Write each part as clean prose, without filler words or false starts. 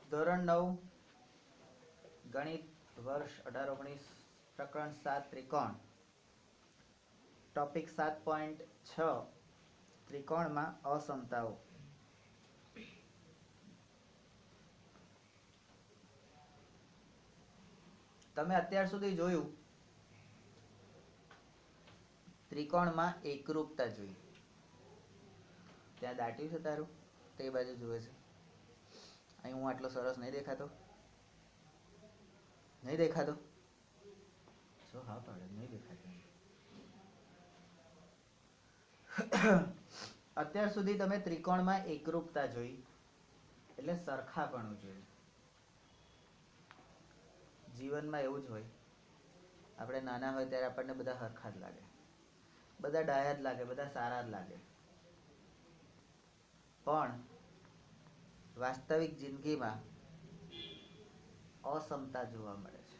ધોરણ 9 ગણિત વર્ષ 18-19 પ્રકરણ 7 ત્રિકોણ ટોપિક 7.6 ત્રિકોણમાં અસમતાઓ. તમે અત્યાર સુધી જોયું ત્રિકોણમાં એકરૂપતા જોઈ. ત્યાં દાટ્યું છે તારું? તે બાજુ જુએ છે. અહીં હું આટલો સરસ નહીં દેખાતો? નહીં દેખાતો? જો હા પાડે નહીં દેખાતો. અત્યાર સુધી તમે ત્રિકોણમાં એકરૂપતા જોઈ એટલે સરખાપણું જોયું. જીવનમાં એવું જ હોય. આપણે નાના હોય ત્યારે આપણને બધા સરખા જ લાગે, બધા ડાયા જ લાગે, બધા સારા જ લાગે. પણ વાસ્તવિક જિંદગીમાં અસમતા જોવા મળે છે.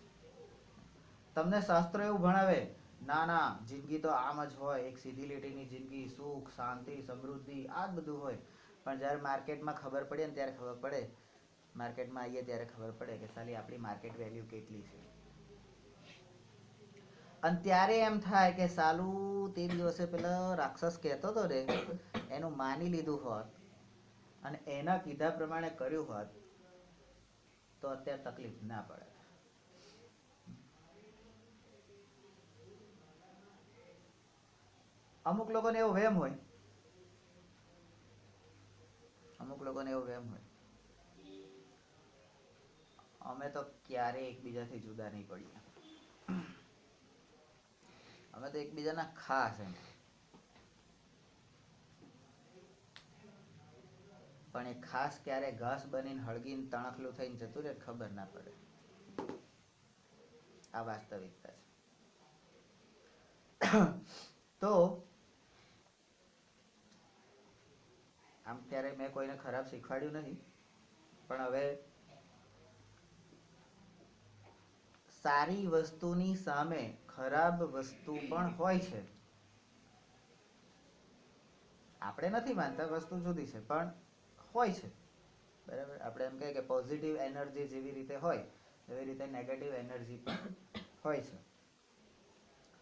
તમને શાસ્ત્રો એવું ભણાવે, ના ના જિંદગી તો આમ જ હોય, એક સીધી લીટીની જિંદગી, સુખ શાંતિ સમૃદ્ધિ આ જ બધું હોય. પણ જ્યારે માર્કેટમાં ખબર પડે ને ત્યારે ખબર પડે, માર્કેટમાં આવીએ ત્યારે ખબર પડે કે સાલી આપણી માર્કેટ વેલ્યુ કેટલી છે. અને ત્યારે એમ થાય કે સાલું તે દિવસે પેલા રાક્ષસ કહેતો હતો ને એનું માની લીધું હોત અને એના કીધા પ્રમાણે કર્યું હોત તો અત્યારે તકલીફ ના પડે. અમુક લોકોને એવો વહેમ હોય, અમે તો ક્યારેય એકબીજાથી જુદા નહીં પડીએ, અમે તો એકબીજાના ખાસ એમ. પણ એ ખાસ ક્યારે ઘાસ બનીને હળગીને તણખલું થઈને જતું રહે ખબર ના પડે. આ વાસ્તવિકતા છે. તો આમ ક્યારે મેં કોઈને ખરાબ શીખવાડ્યું નથી, પણ હવે સારી વસ્તુની સામે ખરાબ વસ્તુ પણ હોય છે. આપણે નથી માનતા, વસ્તુ જુદી છે, પણ હોય છે. બરાબર? આપણે એમ કહીએ કે પોઝિટિવ એનર્જી જેવી રીતે હોય એવી રીતે નેગેટિવ એનર્જી પણ હોય છે.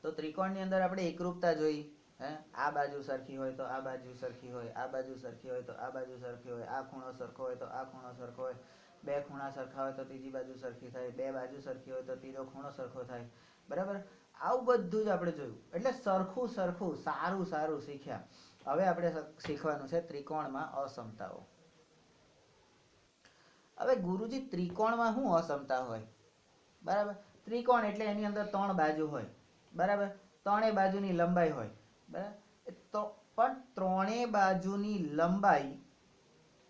તો ત્રિકોણની અંદર આપણે એકરૂપતા જોઈ. આ બાજુ સરખી હોય તો આ બાજુ સરખી હોય, આ બાજુ સરખી હોય તો આ બાજુ સરખી હોય, આ ખૂણો સરખો હોય તો આ ખૂણો સરખો હોય, બે ખૂણા સરખા હોય તો ત્રીજી બાજુ સરખી થાય, બે બાજુ સરખી હોય તો ત્રીજો ખૂણો સરખો થાય. બરાબર? આવું બધું જ આપણે જોયું. એટલે સરખું સારું શીખ્યા. હવે આપણે શીખવાનું છે ત્રિકોણમાં અસમતાઓ. હવે ગુરુજી ત્રિકોણમાં શું અસમતા હોય? બરાબર? ત્રિકોણ એટલે એની અંદર 3 બાજુ હોય. બરાબર? 3 બાજુની લંબાઈ હોય. બરાબર? તો પણ 3 બાજુની લંબાઈ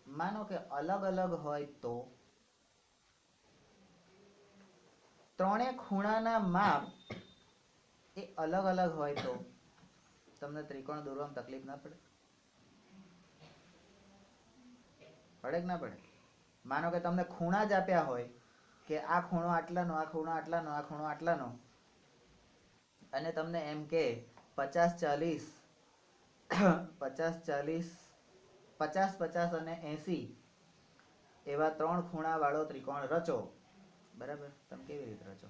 માનો કે અલગ અલગ હોય તો 3 ખૂણાના માપ એ અલગ અલગ હોય તો તમને ત્રિકોણ દોરવામાં તકલીફ ના પડે? પડે કે ના પડે? માનો કે તમને ખૂણા જ આપ્યા હોય કે આ ખૂણો આટલાનો, આ ખૂણો આટલાનો, આ ખૂણો આટલાનો, અને તમને એમ કે 50-40 અને 80 એવા 3 ખૂણા વાળો ત્રિકોણ રચો. બરાબર? તમે કેવી રીતે રચો?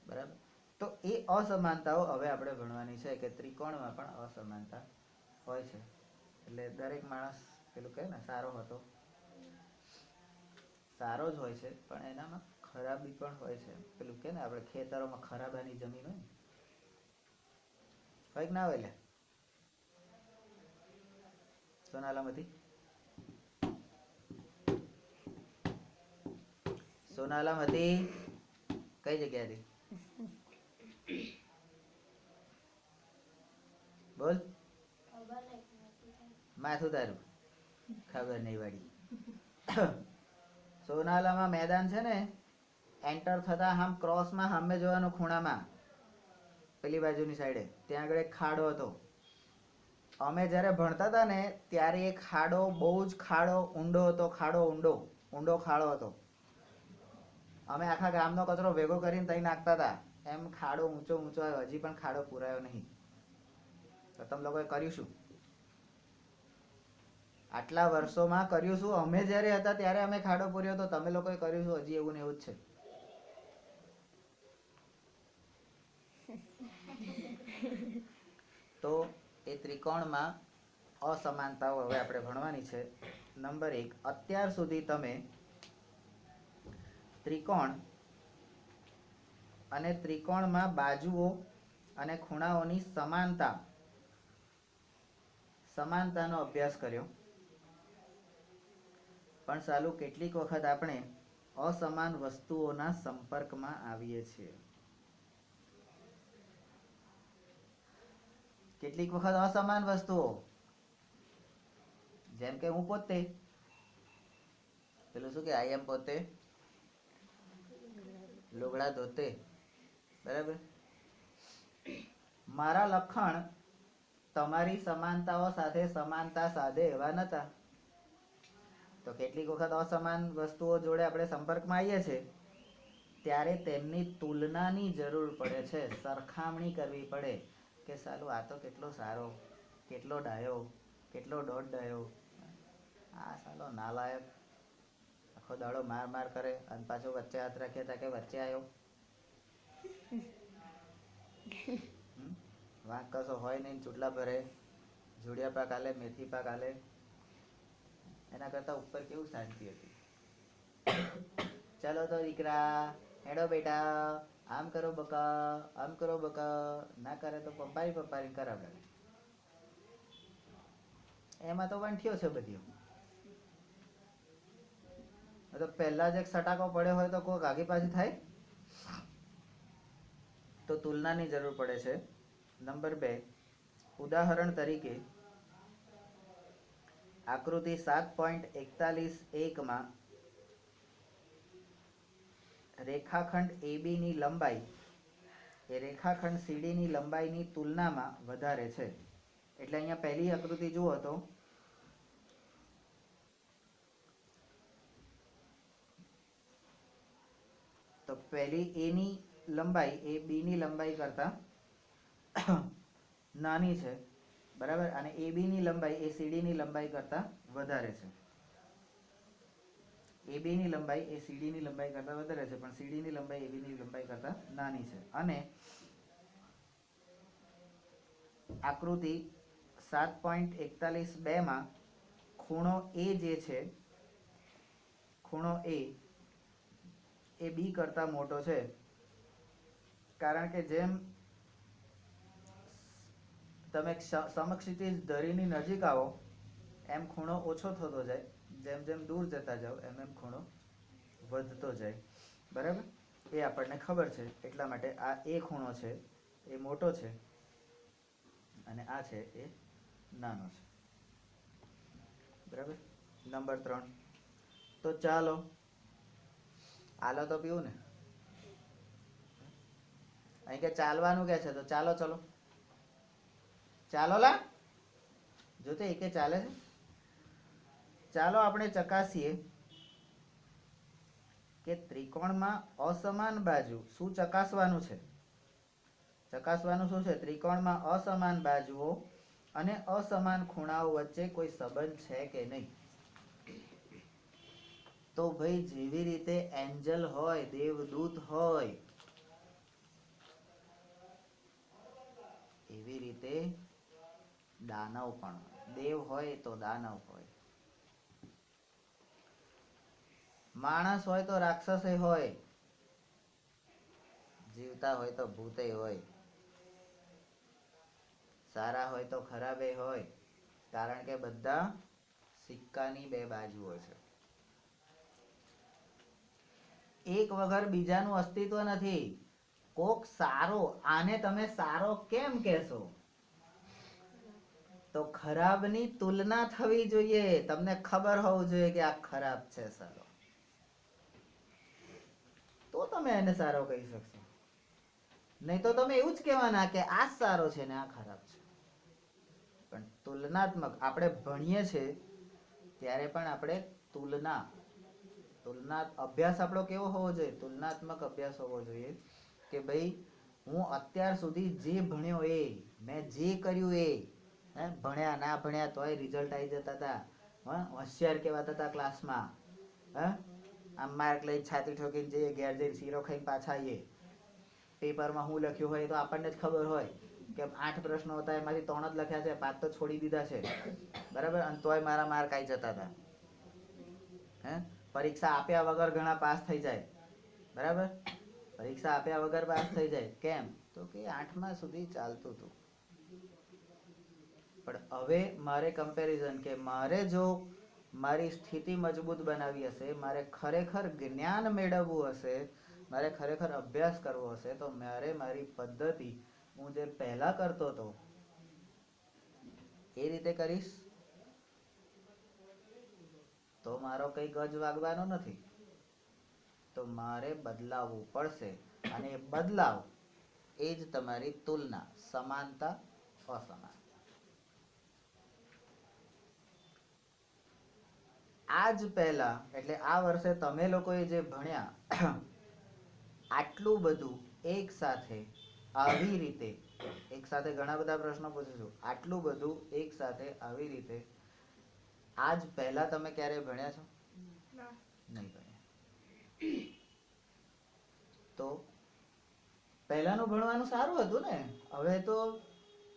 બરાબર? તો એ અસમાનતાઓ હવે આપણે ભણવાની છે કે ત્રિકોણમાં પણ અસમાનતા હોય છે. એટલે દરેક માણસ પેલું કહે ને સારો હતો, સારો જ હોય છે, પણ એનામાં ખરાબી પણ હોય છે. પેલું કે ને આપણે ખેતરોમાં ખરાબાની જમીન હોય કે ના હોય? સોનાલામાંથી કઈ જગ્યાથી? બોલ. માથું તારું ખબર નહીં વાળી. સોનાલામાં મેદાન છે ને, એન્ટર થતા આમ ક્રોસમાં સામે જોવાનું ખૂણામાં પેલી બાજુની સાઈડે ત્યાં આગળ એક ખાડો હતો. અમે જ્યારે ભણતા હતા ને ત્યારે એ ખાડો બહુ જ ઊંડો હતો. ઊંડો ખાડો હતો. અમે આખા ગામનો કચરો ભેગો કરીને તઈ નાખતા હતા. એમ ખાડો ઊંચો આવ્યો. હજી પણ ખાડો પુરાયો નહીં. તો તમે લોકોએ કર્યું શું? આટલા વર્ષોમાં કર્યું શું? અમે જ્યારે હતા ત્યારે અમે ખાડો પૂર્યો તો તમે લોકોએ કર્યું શું? હજી એવું ને એવું જ છે. તો એ ત્રિકોણમાં અસમાનતાઓ હવે આપણે ભણવાની છે. નંબર 1, અત્યાર સુધી તમે ત્રિકોણ અને ત્રિકોણમાં બાજુઓ અને ખૂણાઓની સમાનતાનો અભ્યાસ કર્યો. પણ સાલું કેટલીક વખત આપણે અસમાન વસ્તુઓના સંપર્કમાં આવીએ છીએ. કેટલીક વખત અસમાન વસ્તુઓ, જેમ કે હું પોતે, પેલું શું કે આઈ એમ પોતે લુગડા ધોતે, બરાબર? મારા લખણ તમારી સમાનતાઓ સાથે સમાનતા સાધે એવા નતા. તો કેટલીક વખત અસમાન વસ્તુઓ જોડે આપણે સંપર્કમાં આવીએ છીએ ત્યારે તેમની તુલનાની જરૂર પડે છે, સરખામણી કરવી પડે કે સાલું આ તો કેટલો સારો, કેટલો ડાયો, કેટલો દોઢ ડાયો, આ સાલો નાલાયક આખો દાડો માર કરે અને પાછો વચ્ચે હાથ રાખીએ તા કે વચ્ચે આવ્યો. વાંક કશો હોય નહીં, ચૂટલા ભરે, જોડિયા પાક આલે, મેથી પાક આલે, એના કરતા ઉપર કેવું શાંતિ હતી. ચાલો તો દીકરા, હેડો બેટા, આમ કરો બકા, આમ કરો બકા, ના કરે તો પપ્પારી કરાવે. એમાં તો વંઠ્યો છે બધી. તો પહેલા જ એક સટાકો પડ્યો હોય તો કોઈ આગી પાછી થાય. તો તુલનાની જરૂર પડે છે. નંબર 2, ઉદાહરણ તરીકે આકૃતિ 7.41 માં રેખાખંડ AB ની લંબાઈ એ રેખાખંડ CD ની લંબાઈની તુલનામાં વધારે છે. એટલે અહીંયા પહેલી આકૃતિ જુઓ તો પહેલી A ની લંબાઈ એ B ની લંબાઈ કરતા નાની છે, બરાબર? અને AB ની લંબાઈ એ CD ની લંબાઈ કરતા વધારે છે. AB ની લંબાઈ એ CD ની લંબાઈ કરતા વધારે છે, પણ CD ની લંબાઈ AB ની લંબાઈ કરતા નાની છે. અને આકૃતિ 7.41(2) માં ખૂણો A જે છે, ખૂણો A એ B કરતા મોટો છે. કારણ કે જેમ તમે સમક્ષિતિજ ધરીની નજીક આવો એમ ખૂણો ઓછો થતો જાય, જેમ જેમ દૂર જતા જાઓ એમ એમ ખૂણો વધતો જાય, બરાબર? એ આપણને ખબર છે. એટલા માટે આ એ ખૂણો છે એ મોટો છે અને આ છે એ નાનો છે, બરાબર? નંબર 3, તો ચાલો આલો તો પીવું ને. અહીં કે ચાલવાનું કે છે તો ચાલો, ચલો ચાલો લા, જોતે એકે ચાલે છે. ચાલો આપણે ચકાસીએ કે ત્રિકોણમાં અસમાન બાજુ શું ચકાસવાનું છે. ચકાસવાનું શું છે? ત્રિકોણમાં અસમાન બાજુઓ અને અસમાન ખૂણાઓ વચ્ચે કોઈ સંબંધ છે કે નહીં. તો ભાઈ જેવી રીતે એન્જલ હોય, દેવદૂત હોય, એવી રીતે દાનવ પણ. દેવ હોય તો દાનવ હોય, માણસ હોય તો રાક્ષસ હોય, જીવતા હોય તો ભૂતે હોય, સારા હોય તો ખરાબે હોય. કારણ કે બધા સિક્કાની બે બાજુઓ છે. એક વગર બીજાનું અસ્તિત્વ નથી. કોક સારો, આને તમે સારો કેમ કહેશો? તો ખરાબની તુલના થવી જોઈએ. તમને ખબર હોવું જોઈએ કે આ ખરાબ છે સારો, તો તમે એને સારો કહી શકશો. નહીં તો તમે એવું જ કહેવાના કે આ સારો છે ને આ ખરાબ છે. પણ તુલનાત્મક આપણે ભણીએ છીએ ત્યારે પણ આપણે તુલના અભ્યાસ આપણો કેવો હોવો જોઈએ? તુલનાત્મક અભ્યાસ હોવો જોઈએ કે ભાઈ હું અત્યાર સુધી જે ભણ્યો એ, મેં જે કર્યું એ, ભણ્યા ના ભણ્યા તોય રિઝલ્ટ આવી જતા હતા, હોશિયાર કહેવાતા હતા ક્લાસમાં, આમ માર્ક લઈ છાતી ઠોકીને જઈએ, ઘેર જઈને શીરો ખાઈને પાછા આવીએ. પેપરમાં હું લખ્યું હોય તો આપણને જ ખબર હોય કે 8 પ્રશ્નો હતા એમાંથી 3 જ લખ્યા છે, 5 તો છોડી દીધા છે, બરાબર, અને તોય મારા માર્ક આવી જતા હતા. પરીક્ષા આપ્યા વગર ઘણા પાસ થઈ જાય, બરાબર, પરીક્ષા આપ્યા વગર પાસ થઈ જાય. કેમ? તો કે 8મા સુધી ચાલતું હતું. પણ હવે મારે કમ્પેરિઝન, કે મારે જો મારી સ્થિતિ મજબૂત બનાવવી હશે, મારે ખરેખર જ્ઞાન મેળવવું હશે, મારે ખરેખર અભ્યાસ કરવો હશે, તો મારે મારી પદ્ધતિ હું જે પહેલા કરતો હતો એ રીતે કરીશ તો મારો કઈ ગજ વાગવાનો નથી. તો મારે બદલાવવું પડશે, અને એ બદલાવ એ જ તમારી તુલના, સમાનતા અસમાનતા. આજ પહેલા એટલે આ વર્ષે તમે લોકોએ જે ભણ્યા આટલું બધું એક સાથે આવી રીતે, એક સાથે ઘણા બધા પ્રશ્નો પૂછીશું, આટલું બધું એક સાથે આવી રીતે આજ પહેલા તમે ક્યારે ભણ્યા છો? નહીં ભણ્યા. તો પહેલાનું ભણવાનું સારું હતું ને, હવે તો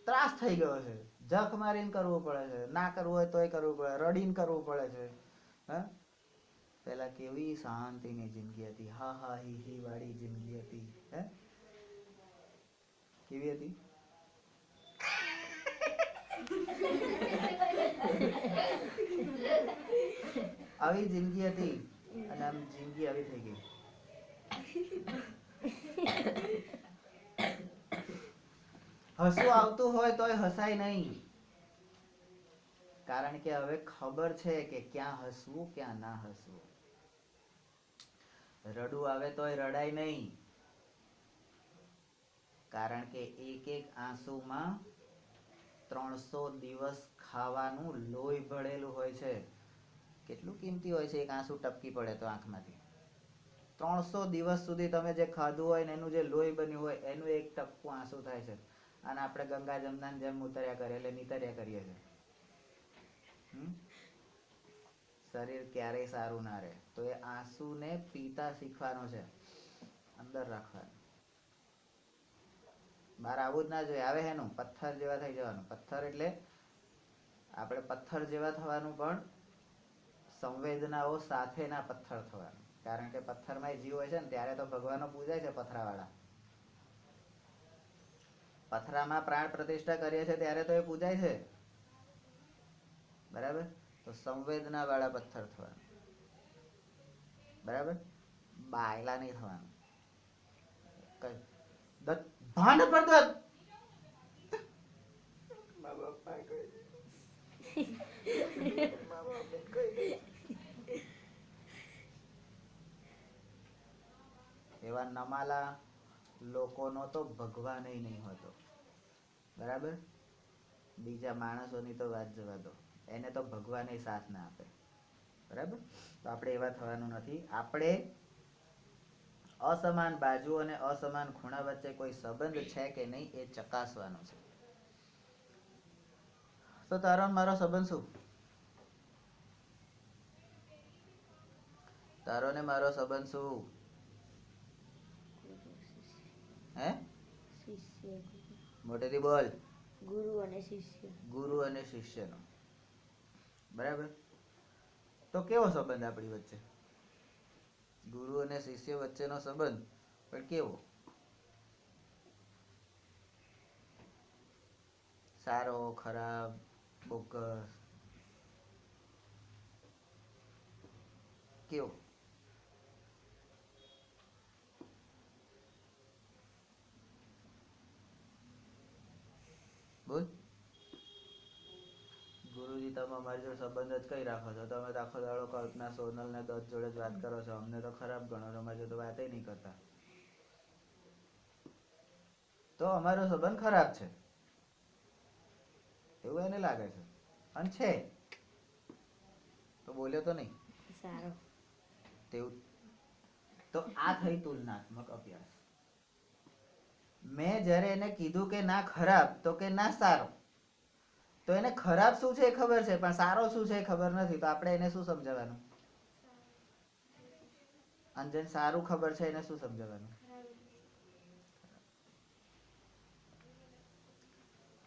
ત્રાસ થઈ ગયો છે, જખ મારીને કરવું પડે છે, ના કરવું હોય તોય કરવું પડે, રડીને કરવું પડે છે. પેલા કેવી શાંતિની જિંદગી હતી, હા હા હી હી વાળી જિંદગી હતી. કેવી હતી? આવી જિંદગી હતી, અને આમ જિંદગી આવી થઈ ગઈ. હસવું આવતું હોય તોય હસાય નહીં, કારણ કે હવે ખબર છે કે ક્યાં હસવું ક્યાં ના હસવું. રડવું આવે તોય રડાય નહીં, કારણ કે એક એક આંસુમાં 300 દિવસ ખાવાનું લોહી ભળેલું હોય છે. કેટલું કિંમતી હોય છે એક આંસુ ટપકી પડે તો આંખમાંથી. 300 દિવસ સુધી તમે જે ખાધું હોય ને એનું જે લોહી બન્યું હોય એનું એક ટપકું આંસુ થાય છે. અને આપણે ગંગા જમનાની જેમ ઉતર્યા કરીએ, એટલે નીતર્યા કરીએ છીએ. શરીર ક્યારેય સારું ના રહે. તો એ આંસુને પીતા શીખવાનો છે, અંદર રાખવાનું. બહાર આવવું જ ના જોઈએ. આવે એનું પથ્થર જેવા થઈ જવાનું. પથ્થર એટલે આપણે પથ્થર જેવા થવાનું, પણ સંવેદનાઓ સાથેના પથ્થર થવાનું. કારણ કે પથ્થરમાં જીવ હોય છે ને, ત્યારે તો ભગવાનો પૂજાય છે પથરાવાળા. પથરામાં પ્રાણ પ્રતિષ્ઠા કરીએ છીએ ત્યારે તો એ પૂજાય છે, બરાબર. તો સંવેદના વાળા પથ્થર થવાનું, બરાબર. બાયલા નહીં થવાનું. ભાન પડતો એવા નમાલા લોકોનો તો ભગવાન નહીં હોતો, બરાબર. બીજા માણસોની તો વાત જવા દો, એને તો ભગવાન સાથ ના આપે, બરાબર. તો આપણે એવા થવાનું નથી. આપણે અસમાન બાજુ અને અસમાન ખૂણા વચ્ચે કોઈ સંબંધ છે કે નહીં એ ચકાસવાનો છે. તો તારો મારો સંબંધ શું? તારો ને મારો સંબંધ શું? હે? મોટેથી બોલ. ગુરુ અને શિષ્ય. ગુરુ અને શિષ્યનો, બરાબર. તો કેવો સંબંધ આપણી વચ્ચે? ગુરુ અને શિષ્ય વચ્ચેનો સંબંધ, પણ કેવો? સારો, ખરાબ, બોગસ, કેવો? બોલ. ગુરુજી તમે અમારી જોડે સંબંધ જ કઈ રાખો છો? તમે તો આખો દાડો કલ્પના, સોનલ ને દત્ત જોડે જ વાત કરો છો. અમને તો ખરાબ ગણો છો, અમારી જોડે વાત નહીં કરતા. તો અમારો સંબંધ ખરાબ છે એવું એને લાગે છે, અને છે તો બોલ્યો તો નહીં. સારો. તેવું તો આ થઈ તુલનાત્મક અભ્યાસ, મેં જ્યારે એને કીધું કે ના ખરાબ તો કે ના સારો, તો એને ખરાબ શું છે એ ખબર છે પણ સારો શું છે એ ખબર નથી, તો આપણે એને શું સમજાવવાનું? અને જેને સારું ખબર છે એને શું સમજાવવાનું?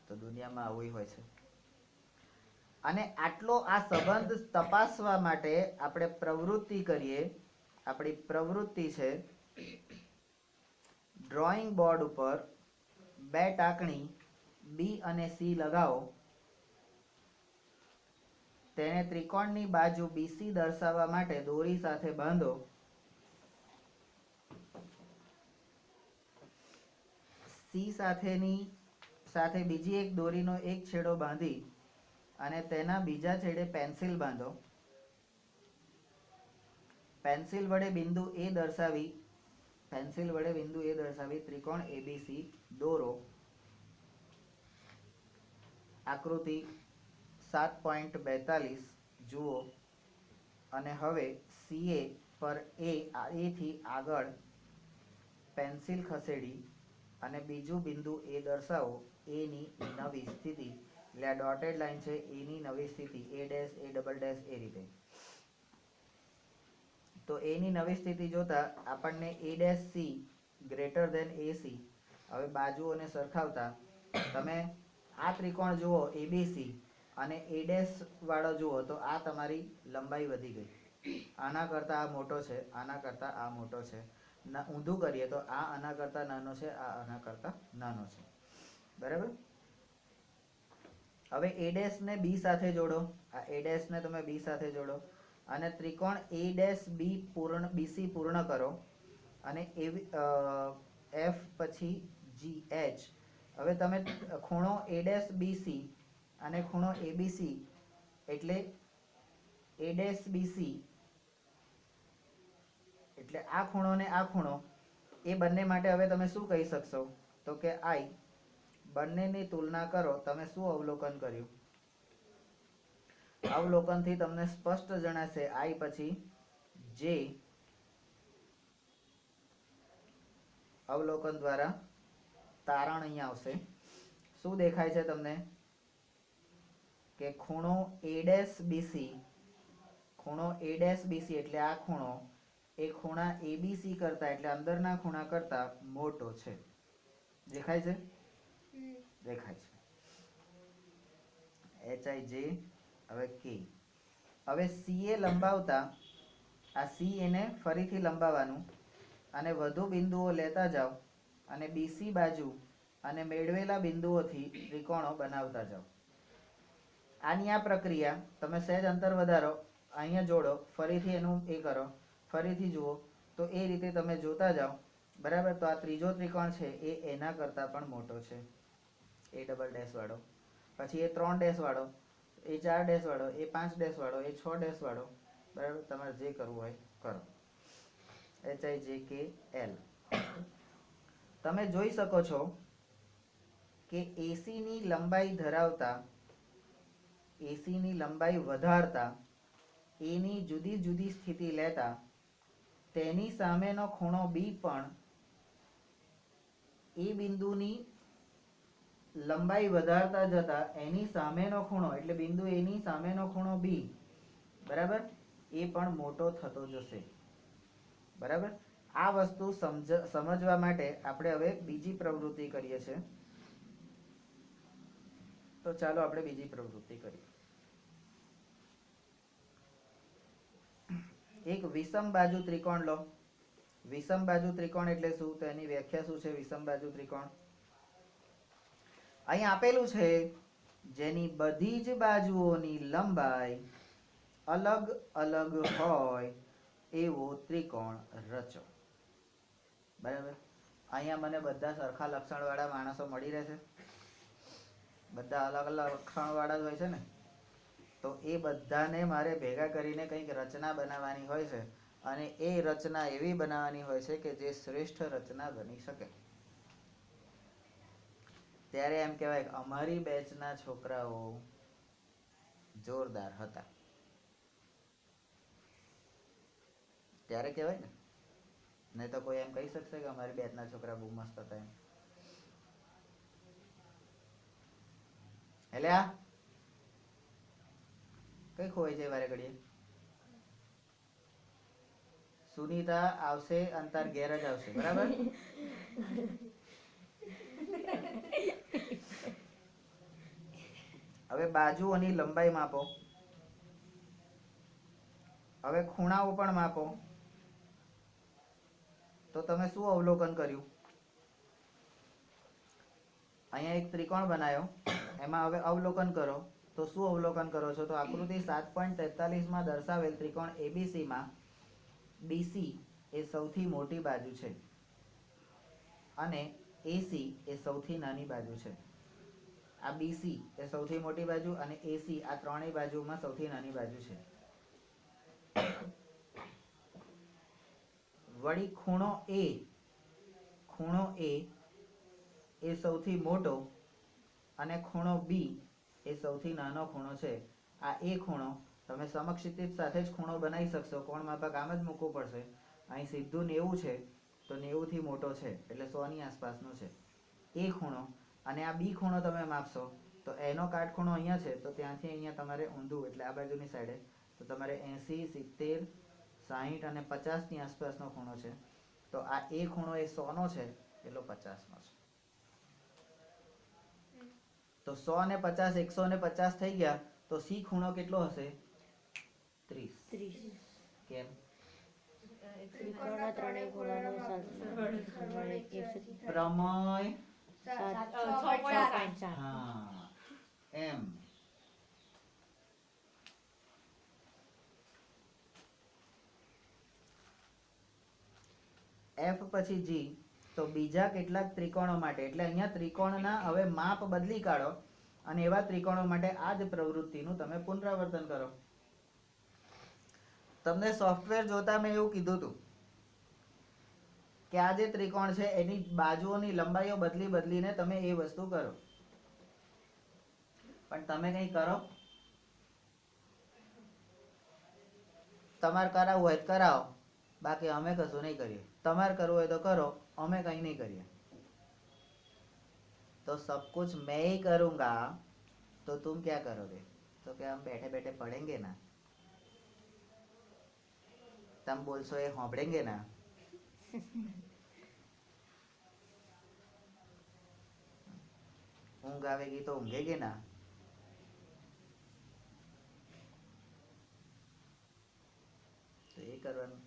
તો દુનિયામાં આવું હોય છે. અને આટલો આ સંબંધ તપાસવા માટે આપણે પ્રવૃત્તિ કરીએ. આપણી પ્રવૃત્તિ છે ડ્રોઈંગ બોર્ડ ઉપર બે ટાંકણી બી અને સી લગાવો, તેને ત્રિકોણની બાજુ બીસી દર્શાવવા માટે દોરી સાથે બાંધો. સી સાથે બીજી એક દોરીનો એક છેડો બાંધી અને તેના બીજા છેડે પેન્સિલ બાંધો. પેન્સિલ વડે બિંદુ એ દર્શાવી ત્રિકોણ એબીસી દોરો. આકૃતિ 7.42 જુઓ. અને હવે CA પર એ થી આગળ પેન્સિલ ખસેડી અને બીજું બિંદુ એ દર્શાવો. એ ની નવી સ્થિતિ, એટલે આ ડોટેડ લાઈન છે એ ની નવી સ્થિતિ, A dash A double dash એ રીતે. તો એ ની નવી સ્થિતિ જોતા આપણને A dash C greater than AC. હવે બાજુઓને સરખાવતા તમે આ ત્રિકોણ જુઓ ABC અને A ડેશ વાળો જુઓ તો આ તમારી લંબાઈ વધી ગઈ. આના કરતા આ મોટો છે, આના કરતા આ મોટો છે. ઊંધું કરીએ તો આ આના કરતા નાનો છે, આ આના કરતા નાનો છે. બરાબર. હવે A ડેશ ને B સાથે જોડો. આ A ડેશ ને તમે B સાથે જોડો અને ત્રિકોણ A ડેશ BC પૂર્ણ કરો અને F પછી GH. હવે તમે ખૂણો A ડેશ BC અને ખૂણો ABC એટલે A ડેશ BC એટલે આ ખૂણો ને આ ખૂણો, એ બંને માટે હવે તમે શું કહી શકશો? તો કે I. બંનેની તુલના કરો. તમે શું અવલોકન કર્યું? અવલોકનથી તમને સ્પષ્ટ જણાશે I પછી J. અવલોકન દ્વારા તારણ અહીંયા આવશે. શું દેખાય છે તમને? કે ખૂણો A ડેશ BC, ખૂણો A ડેશ BC એટલે આ ખૂણો એ ખૂણા ABC કરતા એટલે અંદરના ખૂણા કરતા મોટો છે. દેખાય છે? દેખાય છે. HIJ. હવે K. હવે CA લંબાવતા આ C એને ફરીથી લંબાવવાનું અને વધુ બિંદુઓ લેતા જાઓ અને BC બાજુ અને મેળવેલા બિંદુઓથી ત્રિકોણો બનાવતા જાઓ. આની આ પ્રક્રિયા તમે સહેજ અંતર વધારો, અહીંયા જોડો, ફરીથી એનું એ કરો, ફરીથી જુઓ, તો એ રીતે તમે જોતા જાઓ. બરાબર. તો આ ત્રીજો ત્રિકોણ છે એ એના કરતા પણ મોટો છે, A ડબલ ડેશ વાળો. પછી એ 3 ડેશ વાળો, એ 4 ડેશ વાળો, એ 5 ડેશ વાળો, એ 6 ડેશ વાળો. બરાબર. તમારે જે કરવું હોય કરો. HIJKL. તમે જોઈ શકો છો કે AC ની લંબાઈ વધારતા A ની જુદી જુદી સ્થિતિ લેતા તેની સામેનો ખૂણો B પણ એ બિંદુની લંબાઈ વધારતા જતા એની સામેનો ખૂણો એટલે બિંદુ A ની સામેનો ખૂણો B, બરાબર, એ પણ મોટો થતો જશે. બરાબર. આ વસ્તુ સમજવા માટે આપણે હવે બીજી પ્રવૃત્તિ કરીએ છીએ. તો ચાલો આપણે બીજી પ્રવૃત્તિ કરીએ. એક વિષમ બાજુ ત્રિકોણ લો. વિષમ બાજુ ત્રિકોણ એટલે શું? તો એની વ્યાખ્યા શું છે? વિષમ બાજુ ત્રિકોણ અહીં આપેલું છે, જેની બધી જ બાજુઓની લંબાઈ અલગ અલગ હોય એવો ત્રિકોણ રચો. બરાબર. અહીંયા મને બધા સરખા લક્ષણ વાળા માણસો મળી રહેશે. બધા અલગ અલગ લક્ષણ વાળા જ હોય છે ને. તો એ બધાને મારે ભેગા કરીને કંઈક રચના બનાવવાની હોય છે અને એ રચના એવી બનાવવાની હોય છે કે જે શ્રેષ્ઠ રચના બની શકે. ત્યારે એમ કહેવાય કે અમારી બેચના છોકરાઓ જોરદાર હતા. ત્યારે કહેવાય ને. નહીં તો કોઈ એમ કહી શકશે કે અમારી બેચના છોકરા બહુ મસ્ત હતા એમ? એટલે આ કઈ ખોવાઈ જાય વારે ઘડીએ? સુનીતા આવશે અને તાર ઘેર જ આવશે, બરાબર? હવે બાજુઓની લંબાઈ માપો. હવે ખૂણાઓ પણ માપો. તો તમે શું અવલોકન કર્યું? અહીંયા એક ત્રિકોણ બનાવ્યો, એમાં હવે અવલોકન કરો. તો શું અવલોકન કરો છો? તો આકૃતિ 7.43 માં દર્શાવેલ ત્રિકોણ ABC માં BC એ સૌથી મોટી બાજુ છે અને AC એ સૌથી નાની બાજુ છે. આ BC એ સૌથી મોટી બાજુ અને AC આ ત્રણેય બાજુમાં સૌથી નાની બાજુ છે. વળી ખૂણો A એ સૌથી મોટો અને ખૂણો B એ સૌથી નાનો ખૂણો છે. આ A ખૂણો તમે સમક્ષિતિજ સાથે જ ખૂણો બનાવી શકશો. કોણ માપક આમ જ મૂકવું પડશે. અહીં સીધું 90 છે તો 90 થી મોટો છે એટલે 100 ની આસપાસનો છે A ખૂણો. અને આ B ખૂણો તમે માપશો તો એનો કાટખૂણો અહીંયા છે તો ત્યાંથી અહીંયા તમારે ઊંધું એટલે આ બાજુની સાઈડે તો તમારે 80, 70, 60 અને 50 ની આસપાસનો ખૂણો છે. તો આ A ખૂણો એ 100 નો છે એટલો 50 નો છે. તો 100 ને 50 150 થઈ ગયા તો C ખૂણો કેટલો હશે? 30. કેમ? ત્રિકોણના ત્રણેય ખૂણાનો પ્રમેય 6.7. હા એમ. F પછી G. તો બીજા કેટલાક ત્રિકોણો માટે એટલે અહીંયા ત્રિકોણના હવે માપ બદલી કાઢો અને એવા ત્રિકોણો માટે આ જ પ્રવૃત્તિનું તમે પુનરાવર્તન કરો. તમને સોફ્ટવેર જોતા મેં એવું કીધું હતું કે આ જે ત્રિકોણ છે એની બાજુઓની લંબાઈઓ બદલીને તમે એ વસ્તુ કરો. પણ તમે કઈ કરો? તમારે કરાવવું હોય તો કરાવો, બાકી અમે કશું નહીં કરીએ. તમારે કરવું હોય તો કરો, અમે કहीं नहीं करिए. तो सब कुछ मैं ही करूंगा तो तुम क्या करोगे? तो क्या हम बैठे बैठे पढ़ेंगे ना? तुम बोलसो ये होंभड़ेंगे ना? ऊँघ आवेगी तो ऊँघेगे ना? तो ये करवानुं.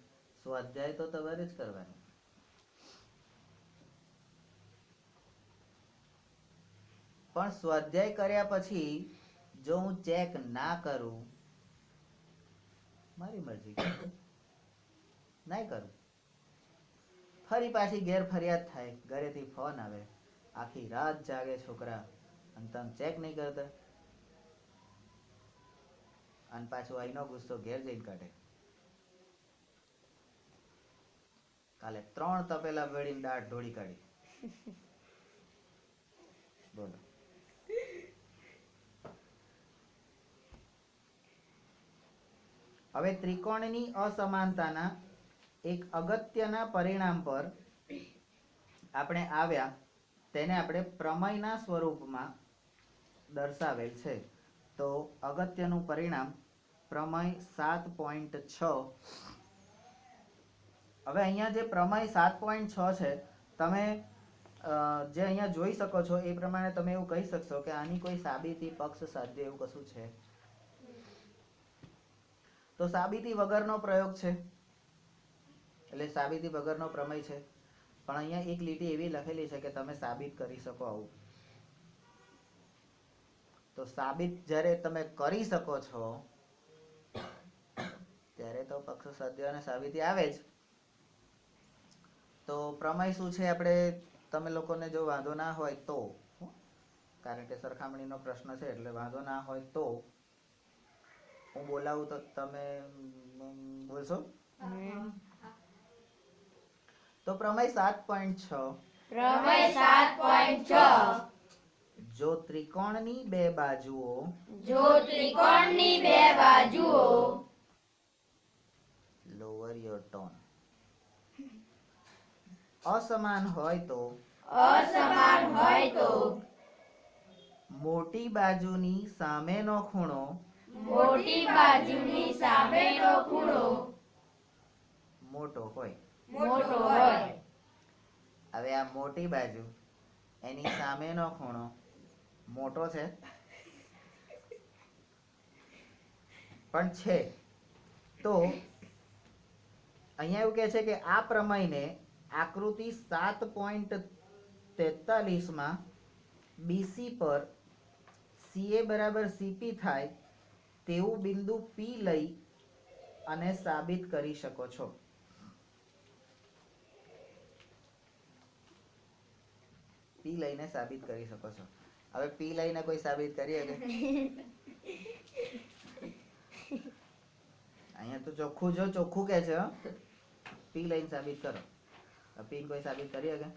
स्वाध्याय तो તમારે જ કરવાનો. પણ સ્વાધ્યાય કર્યા પછી જો હું ચેક ના કરું, મારી મરજી, નહીં કરું, ફરી પાછી ઘેર ફરિયાદ થાય, ઘરેથી ફોન આવે, આખી રાત જાગે છોકરા અને તમે ચેક નહીં કરતા, અને પાછો અહીંનો ગુસ્સો ઘેર જઈને કાઢે. કાલે 3 તપેલા વેડીને દાળ ઢોળી કાઢી. બોલો. હવે ત્રિકોણની અસમાનતાના એક અગત્યના પરિણામ પર આપણે આવ્યા, તેને આપણે પ્રમેયના સ્વરૂપમાં દર્શાવેલ છે. તો અગત્યનું પરિણામ પ્રમેય 7.6. હવે અહીંયા જે પ્રમેય 7.6 છે તમે જે અહીંયા જોઈ શકો છો એ પ્રમાણે તમે એવું કહી શકશો કે આની કોઈ સાબિતી, પક્ષ સાધ્ય એવું કશું છે? તો સાબિતી વગરનો પ્રયોગ છે એટલે સાબિતી વગરનો પ્રમેય છે. પણ અહીંયા એક લીટી એવી લખેલી છે કે તમે સાબિત કરી શકો આવું. તો સાબિત જ્યારે તમે કરી શકો છો ત્યારે તો પક્ષ સાધ્ય અને સાબિતી આવે જ. તો પ્રમેય શું છે આપણે તમે લોકોને જો વાંધો ના હોય તો, કારણ કે સરખામણીનો પ્રશ્ન છે એટલે વાંધો ના હોય તો હું બોલાવું તો તમે બોલશો? તો પ્રમેય 7.6. પ્રમેય 7.6. જો ત્રિકોણની બે બાજુઓ લોવર યોર ટોન અસમાન હોય તો મોટી બાજુની સામેનો ખૂણો મોટી બાજુની સામેનો ખૂણો મોટો હોય. મોટો હોય. હવે આ મોટી બાજુ એની સામેનો ખૂણો મોટો છે પણ છે. તો અહીંયા એવું કહે છે કે આ પ્રમેયને આકૃતિ 7.43 માં BC પર CA બરાબર CP થાય તેવું બિંદુ P લઈ અને સાબિત કરી શકો છો. P લઈને સાબિત કરી શકો છો. હવે P લઈને કોઈ સાબિત કરી શકે? અહીંયા તો ચોખ્ખું કહે છે હો. P લઈને સાબિત કરો. P કોઈ સાબિત કરી શકે?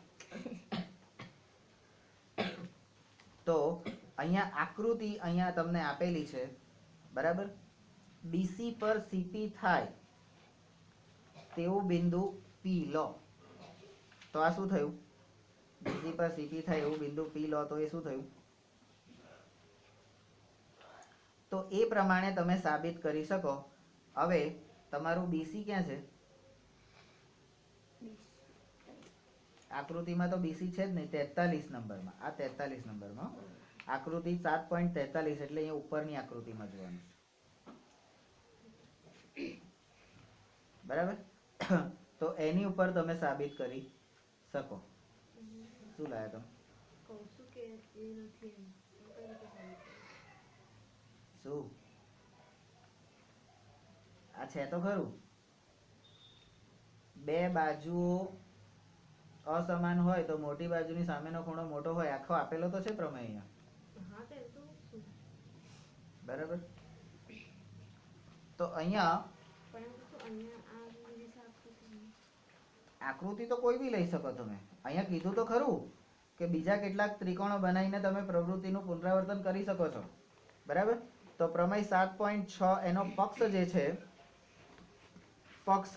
તો અહીંયા આકૃતિ અહીંયા તમને આપેલી છે બરાબર. BC પર CP થાય તેવું બિંદુ P લો. તો આ શું થયું? BC પર CP થાય એવું બિંદુ P લો તો એ શું થયું? તો એ પ્રમાણે તમે સાબિત કરી શકો. હવે તમારું BC ક્યાં છે? આકૃતિમાં તો BC છે જ નહીં. 43 નંબરમાં. આ 43 નંબરમાં આકૃતિ 7.43 એટલે અહીંયા ઉપરની આકૃતિમાં જોવાનું છે બરાબર. તો એની ઉપર તમે સાબિત કરી શકો. શું લાયા તમે? શું આ છે તો ખરું. બે બાજુઓ અસમાન હોય તો મોટી બાજુની સામેનો ખૂણો મોટો હોય. આખો આપેલો તો છે પ્રમેય અહીંયા બરાબર. તો અહીંયા આકૃતિ તો કોઈ બી લઈ શકો તમે. અહીંયા કીધું તો ખરું કે બીજા કેટલાક ત્રિકોણો બનાવીને તમે પ્રવૃત્તિનું પુનરાવર્તન કરી શકો છો બરાબર. તો પ્રમેય 7.6 એનો પક્ષ જે છે, પક્ષ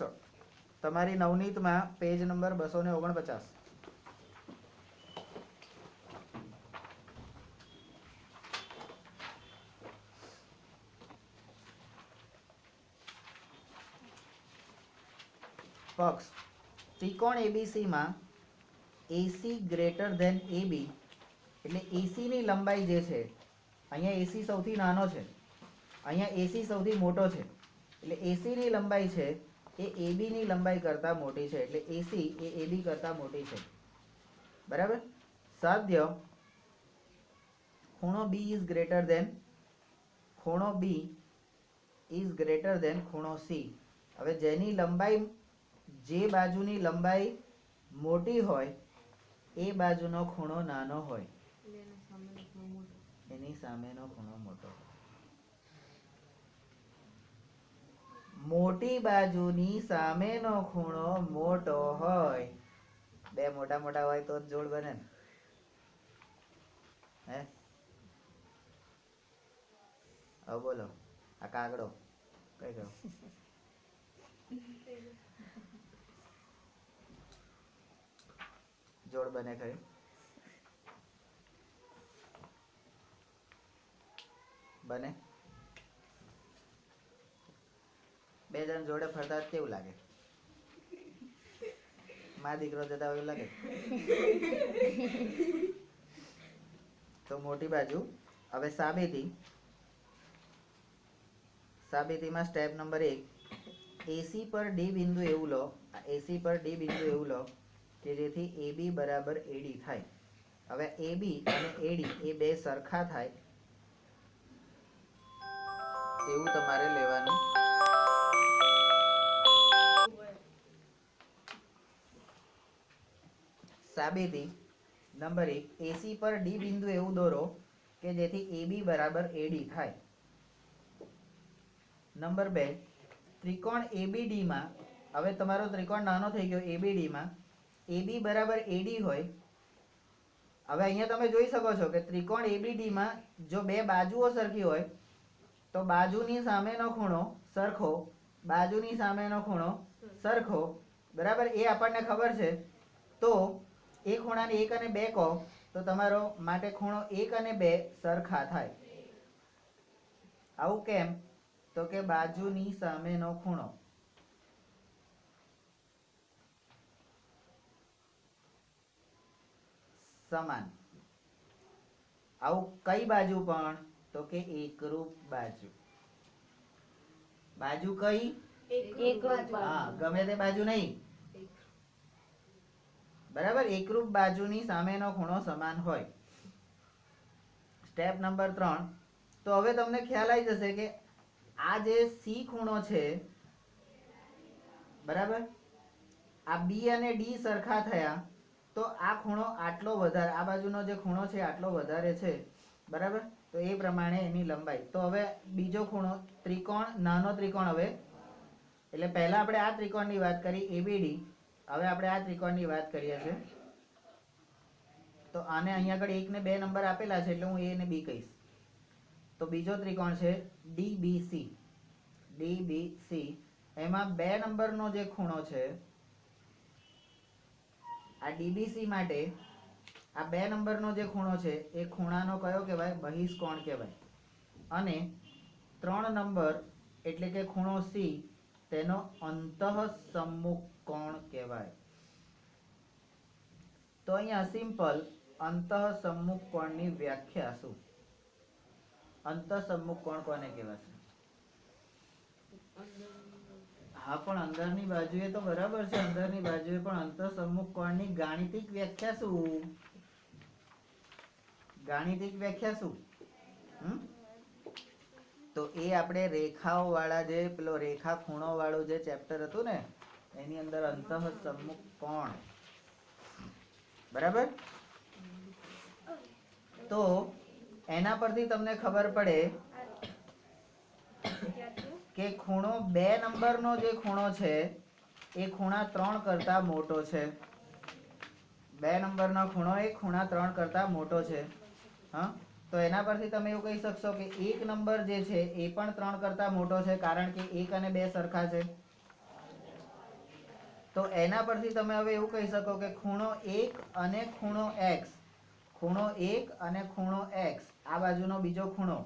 તમારી નવનીતમાં પેજ નંબર 249. પક્ષ ત્રિકોણ ABC માં AC ગ્રેટર ધેન AB એટલે AC ની લંબાઈ જે છે, અહીંયા AC સૌથી નાનો છે, અહીંયા AC સૌથી મોટો છે. એટલે AC ની લંબાઈ છે એ AB ની લંબાઈ કરતા મોટી છે. એટલે AC એ AB કરતા મોટી છે બરાબર. સાધ્ય ખૂણો B ઇઝ ગ્રેટર ધેન ખૂણો C. હવે જેની લંબાઈ, જે બાજુની લંબાઈ મોટી હોય એ બાજુનો ખૂણો નાનો હોય, એની સામેનો ખૂણો મોટો. મોટી બાજુની સામેનો ખૂણો મોટો હોય. બે મોટા મોટા હોય તો જ જોડ બને ને. હે હવે બોલો આ કાગડો કઈ ગયો? જોડ બને ખરી? બને? બે જણ જોડે ફરતા કેવું લાગે? માં દીકરો જતા હોય એવું લાગે? તો મોટી બાજુ. હવે સાબિતીમાં સ્ટેપ નંબર 1, AC પર D બિંદુ એવું લો. AC પર D બિંદુ એવું લો કે જેથી AB બરાબર AD થાય. હવે AB અને AD એ બે સરખા થાય એવું તમારે લેવાનું. સાબિતી નંબર 1, AC પર D બિંદુ એવું દોરો કે જેથી AB બરાબર AD થાય. નંબર 2, ત્રિકોણ ABD માં, હવે તમારો ત્રિકોણ નાનો થઈ ગયો ABD માં, AB બરાબર AD હોય. હવે અહીંયા તમે જોઈ શકો છો કે ત્રિકોણ ABD માં જો બે બાજુઓ સરખી હોય તો બાજુની સામેનો ખૂણો સરખો, બાજુની સામેનો ખૂણો સરખો બરાબર. એ આપણને ખબર છે. તો એ ખૂણાને 1 અને 2 કહો તો તમારો માટે ખૂણો 1 અને 2 સરખા થાય. આવું કેમ? તો કે બાજુની સામેનો ખૂણો સમાન. આવું કઈ બાજુ પણ? તો કે એકરૂપ બાજુ. બાજુ કઈ? એકરૂપ બાજુ. હા, ગમે તે બાજુ નહીં. બરાબર, એકરૂપ બાજુની સામેનો ખૂણો સમાન હોય. Step number 3. તો હવે તમને ખ્યાલ આવી જશે કે આ જે સી ખૂણો છે, બરાબર, આ બી અને ડી સરખા થયા તો આ ખૂણો આટલો વધારે, આ બાજુનો જે ખૂણો છે આટલો વધારે છે, બરાબર. તો એ પ્રમાણે એની લંબાઈ. તો હવે બીજો ખૂણો, ત્રિકોણ, નાનો ત્રિકોણ. હવે એટલે પહેલા આપણે આ ત્રિકોણની વાત કરી એબીડી, હવે આપણે આ ત્રિકોણની વાત કરીએ છીએ. તો આને અહીંયા આગળ 1 ને 2 નંબર આપેલા છે એટલે હું એ અને બી કહીશ. તો બીજો ત્રિકોણ છે ડીબીસી. ડીબીસી એમાં 2 નંબરનો જે ખૂણો છે, આ ડીબીસી માટે આ 2 નંબરનો જે ખૂણો છે એ ખૂણાનો કયો કહેવાય? બહિષ્કોણ કહેવાય. અને 3 નંબર એટલે કે ખૂણો સી, તેનો અંતઃસમ્મુખ કોણ કહેવાય. તો અહીંયા સિમ્પલ અંતઃસમ્મુખ કોણની વ્યાખ્યા શું? અંતઃસમ્મુખ કોણ કોને કહેવાશે? હા, પણ અંદરની બાજુએ તો બરાબર છે, અંદરની બાજુએ, પણ અંતઃસમ્મુખ કોણની ગાણિતિક વ્યાખ્યા શું? ગાણિતિક વ્યાખ્યા શું? તો એ આપણે રેખાઓ વાળા જે પેલો રેખા ખૂણો વાળું જે ચેપ્ટર હતું ને એની અંદર અંતઃસમ્મુખ કોણ, બરાબર. તો એના પરથી તમને ખબર પડે કે ખૂણો 2 નંબરનો જે ખૂણો છે એ ખૂણા 3 કરતા મોટો છે. 2 નંબરનો ખૂણો એ ખૂણા 3 કરતા મોટો છે. હા, તો એના પરથી તમે એવું કહી શકશો કે 1 નંબર જે છે એ પણ 3 કરતા મોટો છે, કારણ કે 1 અને 2 સરખા છે. તો એના પરથી તમે હવે એવું કહી શકો કે ખૂણો 1 અને ખૂણો x, ખૂણો 1 અને ખૂણો x, આ બાજુનો બીજો ખૂણો,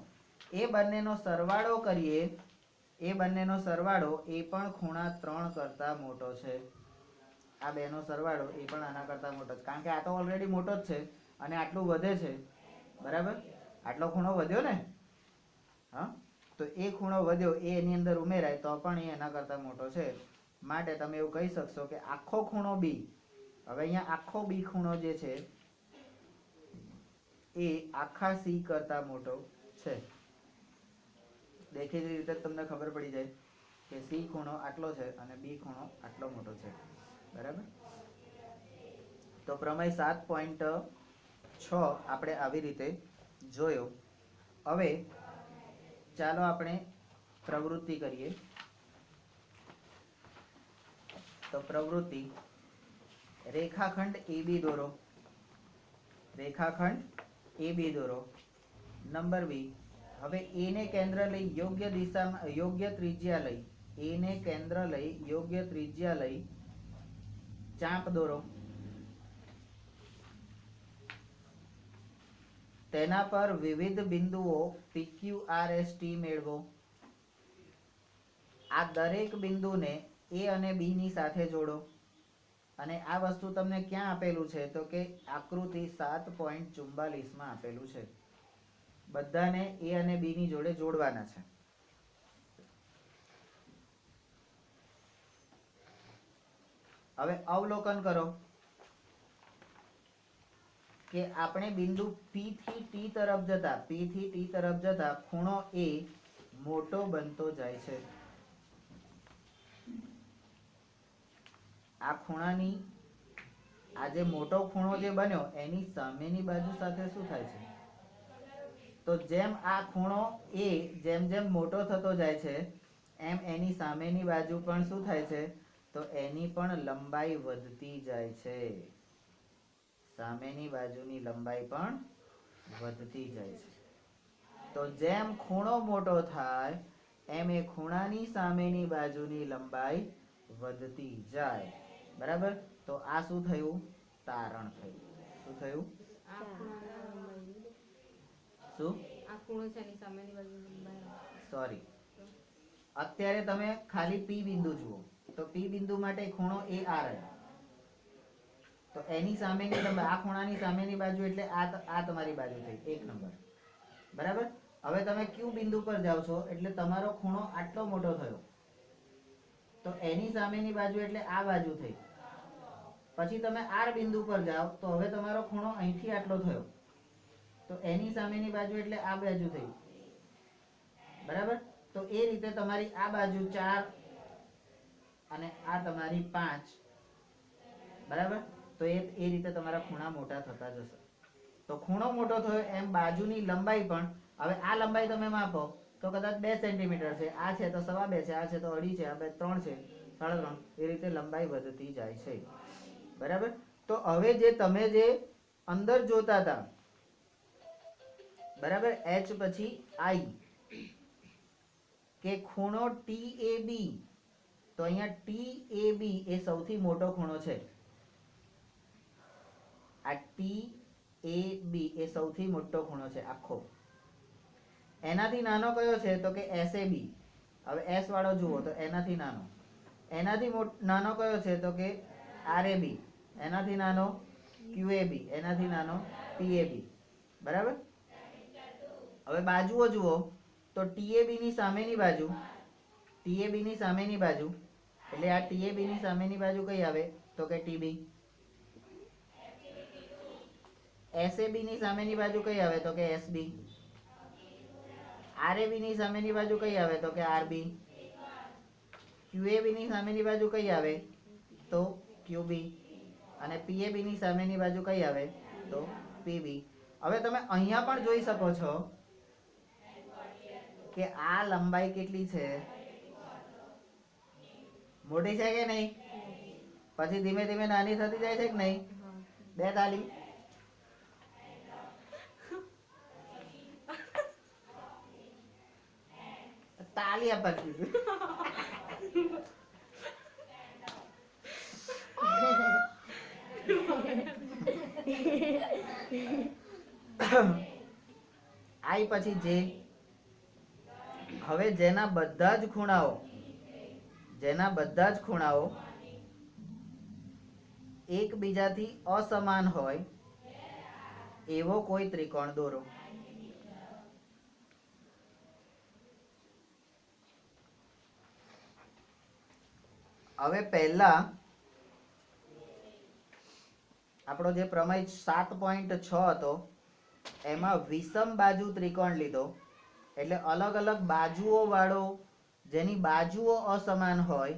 એ બંનેનો સરવાળો કરીએ, એ બંનેનો સરવાળો એ પણ ખૂણા 3 કરતા મોટો છે. આ બેનો સરવાળો એ પણ આના કરતા મોટો છે, કારણ કે આ તો ઓલરેડી મોટો જ છે અને આટલું વધે છે, બરાબર. આટલો ખૂણો વધ્યો ને, હા, તો એ ખૂણો વધ્યો એ એની અંદર ઉમેરાય તો પણ એ એના કરતા મોટો છે. માટે તમે એવું કહી શકશો કે આખો ખૂણો બી, હવે અહીંયા આખો બી ખૂણો જે છે એ આખા સી કરતા મોટો છે. દેખીતી રીતે તમને ખબર પડી જાય કે સી ખૂણો આટલો છે અને બી ખૂણો આટલો મોટો છે, બરાબર. તો પ્રમેય 7.6 આપણે આવી રીતે જોયો. હવે ચાલો આપણે પ્રવૃત્તિ કરીએ. તો પ્રવૃત્તિ, રેખાખંડ AB દોરો. રેખાખંડ AB દોરો. નંબર બી, હવે એ ને કેન્દ્ર લઈ યોગ્ય દિશામાં, યોગ્ય ત્રિજ્યા લઈ, એ ને કેન્દ્ર લઈ યોગ્ય ત્રિજ્યા લઈ ચાપ દોરો. તેના પર વિવિધ બિંદુઓ PQRST મેળવો. આ દરેક બિંદુને A અને B ની સાથે જોડો. અને આ વસ્તુ તમને ક્યાં આપેલું છે? તો કે આકૃતિ 7.44 માં આપેલું છે. બધાને A અને B ની જોડે જોડવાના છે. હવે અવલોકન કરો કે આપણે બિંદુ P થી T તરફ જતા, P થી T તરફ જતા ખૂણો A મોટો બનતો જાય છે. આ ખૂણાની, આ જે મોટો ખૂણો જે બન્યો એની સામેની બાજુ સાથે શું થાય છે? તો જેમ આ ખૂણો A જેમ જેમ મોટો થતો જાય છે એમ એની સામેની બાજુ પણ શું થાય છે? તો એની પણ લંબાઈ વધતી જાય છે. સામેની બાજુની લંબાઈ પણ વધતી જાય છે. તો જેમ ખૂણો મોટો થાય એમ એ ખૂણાની સામેની બાજુની લંબાઈ વધતી જાય, બરાબર. તો આ શું થયું? તારણ થયું. શું થયું? આ ખૂણાના શું આ ખૂણો છે એની સામેની બાજુ લંબાઈ સોરી અત્યારે તમે ખાલી P બિંદુ જુઓ તો P બિંદુ માટે ખૂણો AR છે તો એની સામેની લંબાઈ આ ખૂણાની સામેની બાજુ એટલે આ તમારી બાજુ થઈ 1 નંબર બરાબર હવે તમે Q બિંદુ પર જાવ છો એટલે તમારો ખૂણો આટલો મોટો થયો તો એની સામેની બાજુ એટલે આ બાજુ થઈ પછી તમે R બિંદુ પર જાઓ તો હવે તમારો ખૂણો અહીંથી આટલો થયો તો એની સામેની બાજુ એટલે આ બાજુ થઈ બરાબર તો એ રીતે તમારી આ બાજુ 4 અને આ તમારી 5 બરાબર તો એ રીતે તમારા ખૂણા મોટા થતા જશે તો ખૂણો મોટો થયો એમ બાજુની લંબાઈ પણ હવે આ લંબાઈ તમે માપો તો કદાચ 2 સેન્ટીમીટર છે આ છે તો 2.5 છે આ છે તો 2.5 છે આ 3 છે 3.5 એ રીતે લંબાઈ વધતી જાય છે બરાબર તો હવે જે તમે જે અંદર જોતા હતા બરાબર h પછી I કે ખૂણો TAB તો અહીંયા TAB એ સૌથી મોટો ખૂણો છે આ TAB એ સૌથી મોટો ખૂણો છે આખો એનાથી નાનો કયો છે તો કે SAB હવે S વાળો જુઓ તો એનાથી નાનો કયો છે તો કે RAB એનાથી નાનો QAB એનાથી નાનો PAB બરાબર હવે બાજુઓ જુઓ તો TAB ની સામેની બાજુ એટલે આ TAB ની સામેની બાજુ કઈ આવે તો કે TB SAB ની સામેની બાજુ કઈ આવે તો કે SB RAB ની સામેની બાજુ કઈ આવે તો કે RB QAB ની સામેની બાજુ કઈ આવે તો QB અને PAB ની સામેની બાજુ કઈ આવે તો PB હવે તમે અહીંયા પણ જોઈ શકો છો કે આ લંબાઈ કેટલી છે મોટી છે કે નહીં પછી ધીમે ધીમે નાની થતી જાય છે કે નહીં બે તાલી તાલી આપી આઈ પછી જે હવે જેના બધા જ ખૂણાઓ એકબીજાથી અસમાન હોય એવો કોઈ ત્રિકોણ દોરો હવે પહેલા આપણો જે પ્રમેય 7.6 હતો એમાં વિષમ બાજુ ત્રિકોણ લીધો એટલે અલગ અલગ બાજુઓ વાળો જેની બાજુઓ અસમાન હોય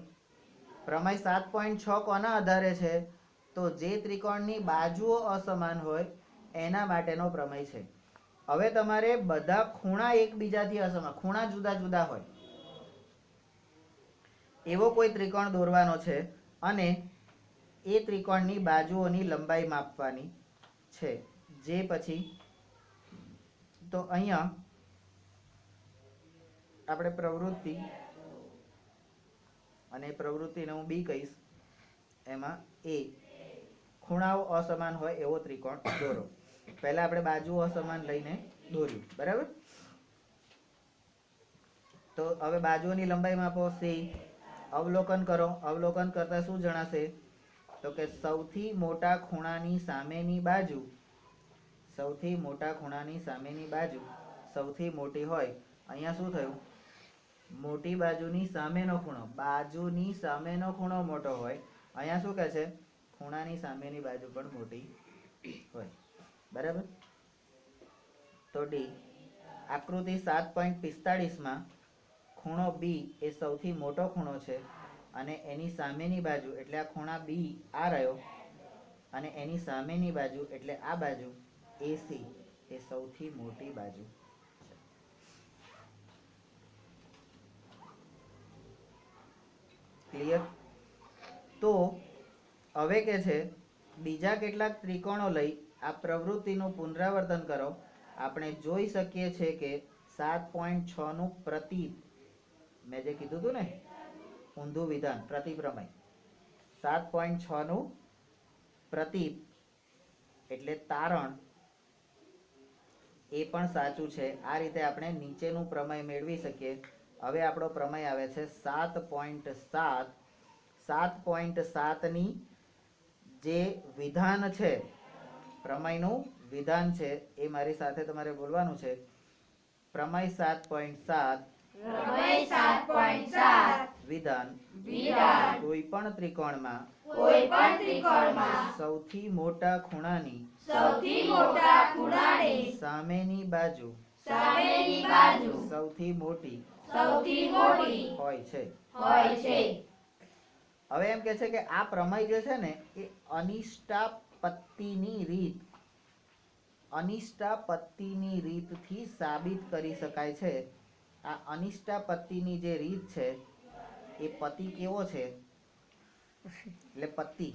પ્રમેય 7.6 કોના આધારે છે તો જે ત્રિકોણની બાજુઓ અસમાન હોય એના માટેનો પ્રમેય છે હવે તમારે બધા ખૂણા એકબીજાથી અસમાન ખૂણા જુદા જુદા હોય એવો કોઈ ત્રિકોણ દોરવાનો છે અને એ ત્રિકોણની બાજુઓની લંબાઈ માપવાની છે જે પછી તો અહીંયા આપણે પ્રવૃત્તિ અને પ્રવૃત્તિને હું બી કહીશ એમાં એ ખૂણાઓ અસમાન હોય એવો ત્રિકોણ દોરો પહેલા આપણે બાજુઓ અસમાન લઈને દોર્યું બરાબર તો હવે બાજુઓની લંબાઈ માપો સી અવલોકન કરો અવલોકન કરતા શું જણાશે તો કે સૌથી મોટા ખૂણાની સામેની બાજુ સૌથી મોટી હોય અહીંયા શું થયું મોટી બાજુની સામેનો ખૂણો મોટો હોય અહીંયા શું કહે છે ખૂણાની સામેની બાજુ પણ મોટી હોય બરાબર તો ડી આકૃતિ 7.45 માં ખૂણો બી એ સૌથી મોટો ખૂણો છે અને એની સામેની બાજુ એટલે આ ખૂણા બી આ રહ્યો અને એની સામેની બાજુ એટલે આ બાજુ એસી એ સૌથી મોટી બાજુ છે ક્લિયર તો હવે કે છે બીજા કેટલાક ત્રિકોણો લઈ આ પ્રવૃત્તિનું પુનરાવર્તન કરો આપણે જોઈ શકીએ છીએ કે 7.6 નું પ્રતીપ મેં જે કીધું હતું ને ઊંધું વિધાન પ્રતિપ્રમેય 7.6 નું પ્રતીપ એટલે તારણ એ પણ સાચું છે. આ રીતે આપણે નીચેનું પ્રમેય મેળવી શકીએ. હવે આપણો પ્રમેય આવે છે 7.7. 7.7 ની જે વિધાન છે, પ્રમેયનું વિધાન છે, એ મારી સાથે તમારે બોલવાનું છે. પ્રમેય 7.7. વિધાન કોઈ પણ ત્રિકોણમાં સૌથી મોટા ખૂણાની સામેની બાજુ સૌથી મોટી હોય છે. હવે એમ કે છે કે આ પ્રમેય જે છે ને એ અનિષ્ટાપત્તિની રીતથી સાબિત કરી શકાય છે. આ અનિષ્ટાપત્તિની જે રીત છે એ પતિ કેવો છે, એટલે પત્તી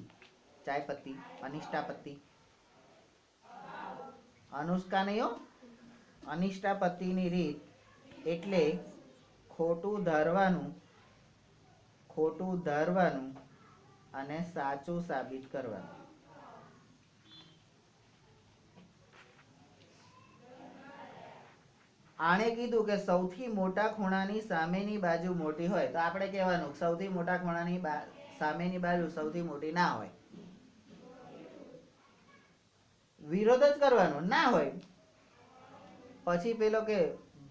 ચાય પત્તી, અનિષ્ટાપત્તિ, અનુષ્કા નહીં હો, અનિષ્ટાપત્તિની રીત એટલે ખોટું ધારવાનું અને સાચું સાબિત કરવાનું. આણે કીધું કે સૌથી મોટા ખૂણાની સામેની બાજુ મોટી હોય, તો આપણે કહેવાનું સૌથી મોટા ખૂણાની સામેની બાજુ સૌથી મોટી ના હોય. વિરોધ જ કરવાનો, ના હોય. પછી પેલો કે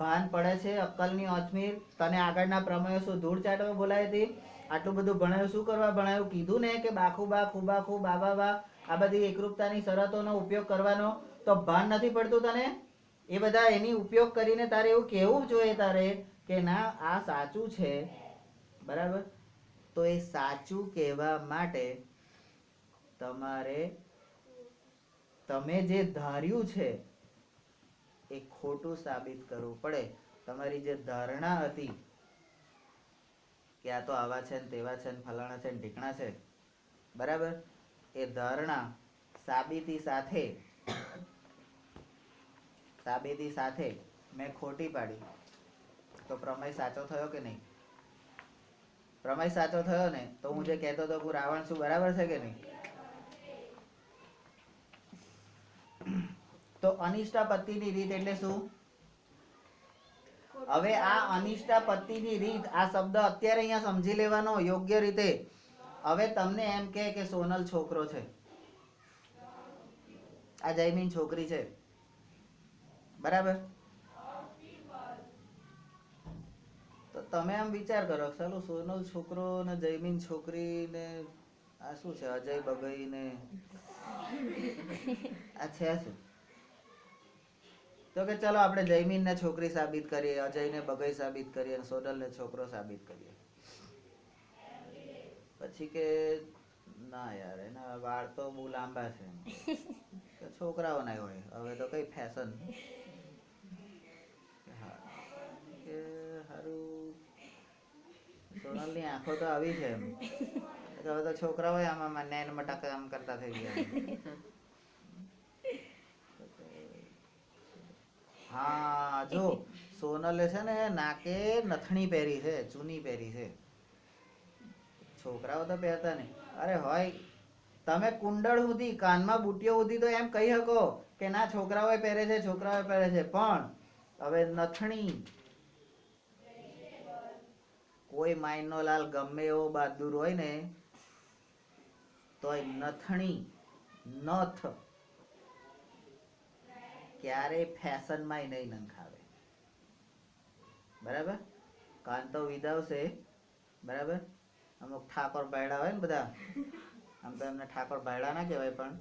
ભાન પડે છે અક્કલની અજમીર, તને આગળના પ્રમેયો શું ધૂળ ચાટવા બોલાવી હતી? આટલું બધું ભણાયું, શું કરવા ભણાયું? કીધું ને કે બાખુબા ખુબાખુ બાબા આ બધી એકરૂપતાની શરતોનો ઉપયોગ કરવાનો, તો ભાન નથી પડતું તને? એ બધા એની ઉપયોગ કરીને તારે એવું કહેવું જોઈએ તારે કે ના આ સાચું છે, બરાબર? તો એ સાચું કહેવા માટે તમારે તમે જે ધાર્યું છે એ ખોટું સાબિત કરવું પડે. તમારી જે ધારણા હતી કે આ તો આવા છે ને તેવા છે ને ફલાણા છે ને ઢીકણા છે, બરાબર, એ ધારણા સાબિતી સાથે મેં ખોટી પાડી, તો પ્રમેય સાચો થયો કે નહીં? પ્રમેય સાચો થયો ને તો હું જે કહેતો હતો કે રાવણ શું બરાબર છે કે નહીં? તો અનિષ્ટાપત્તિની રીત એટલે શું? હવે આ અનિષ્ટાપત્તિની રીત, આ શબ્દ અત્યારે અહીંયા સમજી લેવાનો યોગ્ય રીતે. હવે તમને એમ કે સોનલ છોકરો છે, આ જયમીન છોકરી છે, બરાબર? તો તમે આમ વિચાર કરો, ચાલો સોનલ છોકરો ને જયમીન છોકરી ને આ શું છે, અજય બગઈ ને આ છે શું? તો કે ચલો આપણે જયમીન ને છોકરી સાબિત કરીએ, અજય ને બગઈ સાબિત કરીએ અને સોનલ ને છોકરો સાબિત કરીએ. પછી કે ના યાર એના વાળ તો બહુ લાંબા છે, છોકરાઓ ના હોય, હવે તો કઈ ફેશન. કે હારું સોનલ ની આંખો તો આવી છે એમ, હવે તો છોકરાઓ આમાં નેન મટાક આમ કરતા થઈ ગયા. હા જો સોનલે છે ને નાકે નથણી પહેરી છે, ચૂની પહેરી છે, છોકરાઓ તો પહેરતા નહીં. અરે હોય તમે કુંડળ સુધી, કાનમાં બુટીઓ સુધી તો એમ કહી શકો કે ના છોકરાઓ પહેરે છે, છોકરાઓ પહેરે છે, પણ હવે નથણી, કોઈ માઇનનો લાલ ગમે એવો બહાદુર હોય ને તોય નથણી, નથ ક્યારે ફેશનમાં નહીં નંખાવે, બરાબર? કાન તો વિદાવશે, બરાબર? અમુક ઠાકોર ભાયડા હોય ને બધા, આમ તો એમને ઠાકોર ભાયડા ના કહેવાય, પણ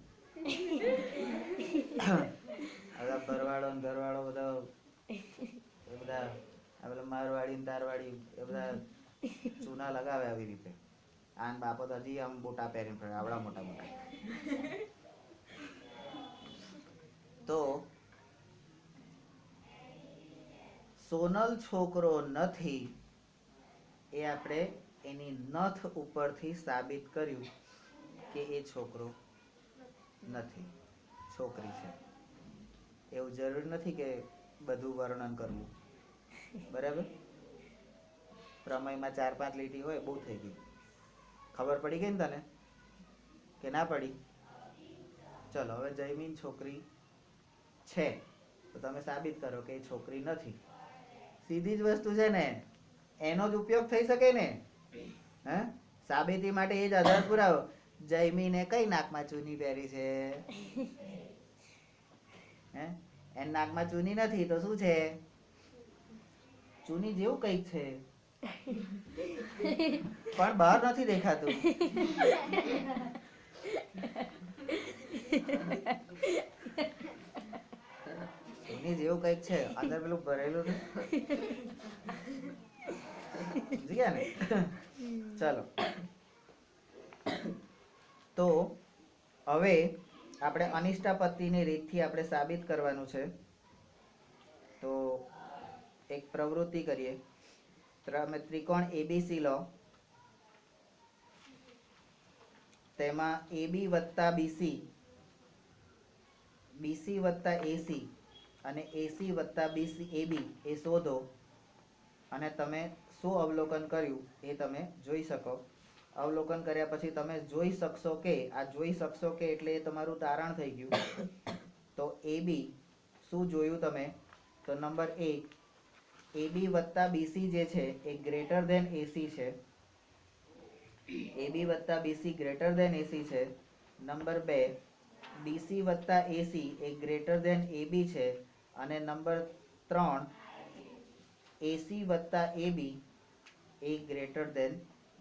બધા ભરવાડો ને ઘરવાળો બધા એ બધા આ પેલા મારવાડી ને તારવાડી એ બધા ચૂના લગાવે આવી રીતે. આન બાપો તો હજી આમ બોટા પહેરીને ફરે, આવડા મોટા મોટા. તો સોનલ છોકરો નથી એ આપણે એની નથ ઉપરથી સાબિત કર્યું કે એ છોકરો નથી, છોકરી છે. એવું જરૂર નથી કે બધું વર્ણન કરવું, બરાબર? પ્રમેયમાં 4-5 લીટી હોય, બહુ થઈ ગઈ. ખબર પડી ગઈ ને તને કે ના પડી? ચલો હવે જયમીન છોકરી છે, તો તમે સાબિત કરો કે એ છોકરી નથી. સીધી જ વસ્તુ છે ને, એનો જ ઉપયોગ થઈ શકે ને. હે સાબિતી માટે એ જ આધાર પુરાવો. જયમીને કઈ નાકમાં ચૂની પહેરી છે? હે એન નાકમાં ચૂની નથી તો શું છે? ચૂની જેવું કઈક છે પણ બહાર નથી દેખાતું. ચૂની જેવું કઈક છે, અંદર પેલું ભરેલું ને. સમજી ગયા ને? ચાલો, તો હવે આપણે અનિષ્ટાપત્તિની રીતથી આપણે સાબિત કરવાનું છે. તો એક પ્રવૃત્તિ કરીએ. તમે ત્રિકોણ એબીસી લો, તેમાં AB વત્તા BC, BC વત્તા AC અને AC વત્તા BC AB એ શોધો અને તમે શું અવલોકન કર્યું એ તમે જોઈ શકો. અવલોકન કર્યા પછી તમે જોઈ શકશો કે, આ જોઈ શકશો કે એટલે એ તમારું તારણ થઈ ગયું. તો AB શું જોયું તમે? તો નંબર 1, AB વત્તા BC જે છે એ ગ્રેટર ધેન AC છે. AB વત્તા BC ગ્રેટર ધેન AC છે. નંબર 2, BC વત્તા AC એ ગ્રેટર ધેન AB છે. અને નંબર 3, AC વત્તા AB એ ગ્રેટર ધેન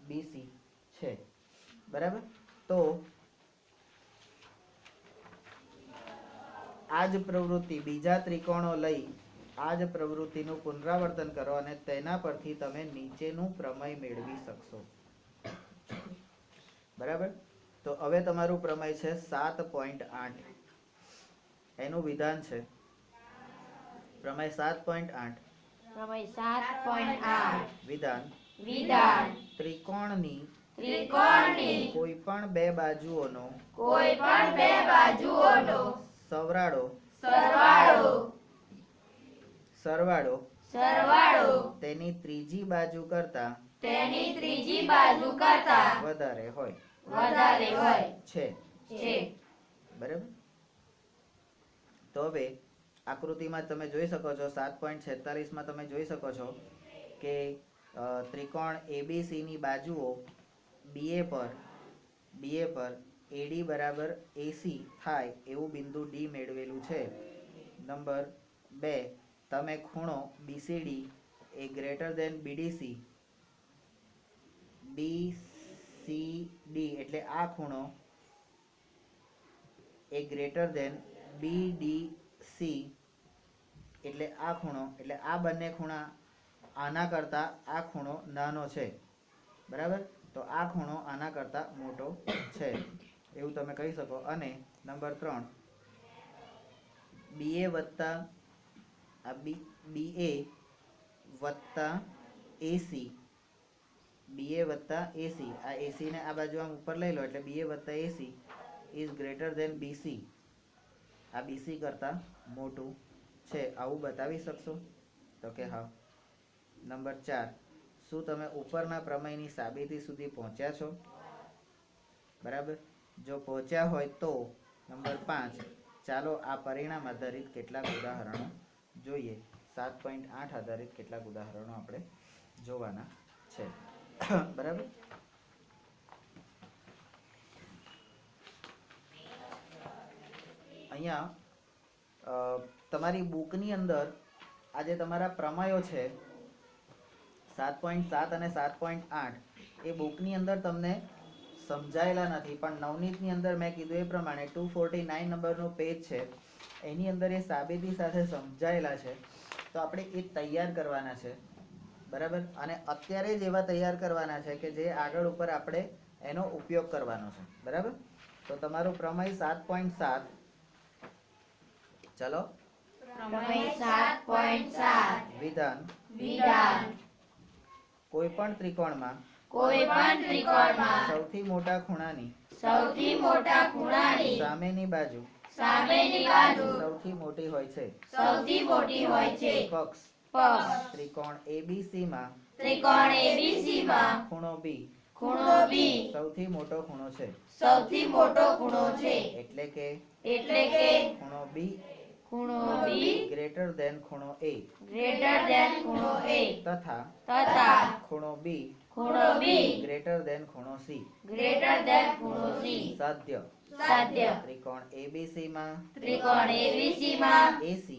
BC છે. બરાબર? તો આ જ પ્રવૃત્તિ બીજા ત્રિકોણો લઈ આ જ પ્રવૃત્તિનું પુનરાવર્તન કરો અને તેના પરથી તમે નીચેનું પ્રમેય મેળવી શકશો. બરાબર? તો હવે તમારું પ્રમેય છે 7.8. એનું વિધાન છે પ્રમેય 7.8. પ્રમેય 7.8. વિધાન ત્રિકોણની કોઈ પણ બે બાજુઓનો સરવાળો તેની ત્રીજી બાજુ કરતા વધારે હોય છે. બરાબર? તો હવે આકૃતિમાં તમે જોઈ શકો છો 7.46 માં તમે જોઈ શકો છો કે ત્રિકોણ ABC ની બાજુઓ BA પર AD બરાબર AC થાય એવું બિંદુ D મેળવેલું છે. નંબર 2, તમે ખૂણો BCD એ ગ્રેટર ધેન BDC, BCD એટલે આ ખૂણો એ ગ્રેટર ધેન BDC એટલે આ ખૂણો, એટલે આ બંને ખૂણા આના કરતા આ ખૂણો નાનો છે. બરાબર? તો આ ખૂણો આના કરતા મોટો છે એવું તમે કહી શકો. અને નંબર 3, BA વત્તા AC, આ AC ને આ બાજુ આમ ઉપર લઈ લો એટલે BA વત્તા AC is greater than BC, આ BC કરતા મોટું છે. આવું બતાવી શકશો? તો કે હા. નંબર 4, શું તમે ઉપરના પ્રમેયની સાબિતી સુધી પહોંચ્યા છો? બરાબર? જો પહોંચ્યા હોય તો નંબર 5, ચાલો આ પરિણામ આધારિત કેટલાક ઉદાહરણો જોઈએ. 7.8 આધારિત કેટલાક ઉદાહરણો આપણે જોવાના છે. બરાબર? અહીંયા તમારી બુકની અંદર આ જે તમારા પ્રમેયો છે 7.7 અને 7.8 એ બુકની અંદર તમને સમજાયેલા નથી, પણ નવનીતની અંદર મેં કીધું એ પ્રમાણે 249 નંબરનું પેજ છે, એની અંદર એ સાબિતી સાથે સમજાયેલા છે. તો આપણે એ તૈયાર કરવાના છે. બરાબર? અને અત્યારે જ એવા તૈયાર કરવાના છે કે જે આગળ ઉપર આપણે એનો ઉપયોગ કરવાનો છે. બરાબર? તો તમારું પ્રમેય 7.7, ચલો. પ્રમેય 7.7. વિધાન કોઈ પણ ત્રિકોણમાં સૌથી મોટા ખૂણાની સામેની બાજુ સૌથી મોટી હોય છે. પક્ષ ત્રિકોણ ABC માં ખૂણો B સૌથી મોટો ખૂણો છે. એટલે કે ખૂણો B ખૂણો B ગ્રેટર ધેન ખૂણો A ગ્રેટર ધેન ખૂણો A તથા તથા ખૂણો B ખૂણો B ગ્રેટર ધેન ખૂણો C ગ્રેટર ધેન ખૂણો C સાધ્ય સાધ્ય ત્રિકોણ ABC માં ત્રિકોણ ABC માં AC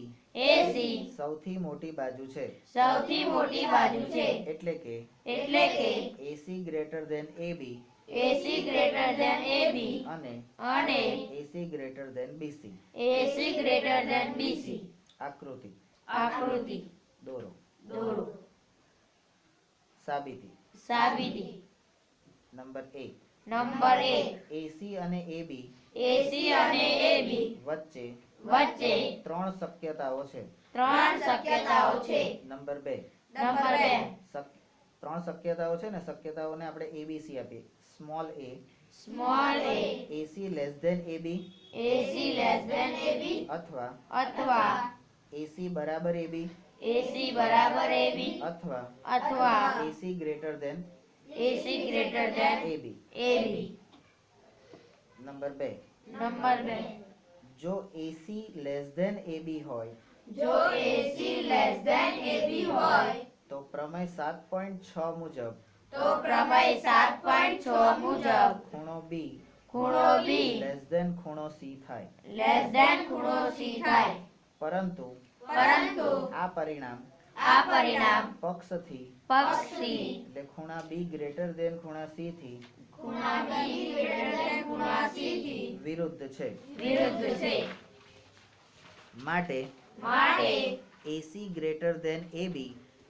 AC સૌથી મોટી બાજુ છે સૌથી મોટી બાજુ છે એટલે કે AC greater than AB AC greater than AB અને અને AC greater than BC AC greater than BC આકૃતિ આકૃતિ દોરો દોરો સાબિતી સાબિતી નંબર 1 નંબર 1 AC અને AB AC અને AB વચ્ચે વચ્ચે 3 શક્યતાઓ છે 3 શક્યતાઓ છે નંબર 2 નંબર 2 3 શક્યતાઓ છે ને શક્યતાઓને આપણે ABC આપીએ small a small a AC less than AB AC less than AB અથવા અથવા AC બરાબર AB AC બરાબર AB અથવા અથવા AC greater than AC greater than AB AB number 2 number 2 જો AC લેસ ધેન AB હોય જો AC લેસ ધેન AB હોય તો પ્રમેય 7.6 મુજબ તો પ્રમેય 7.6 મુજબ ખૂણો B ખૂણો B લેસ ધેન ખૂણો C થાય લેસ ધેન ખૂણો C થાય પરંતુ આ પરિણામ પક્ષથી એટલે ખૂણા B ગ્રેટર ધેન ખૂણા C થી વિરુદ્ધ છે માટે AC greater than AB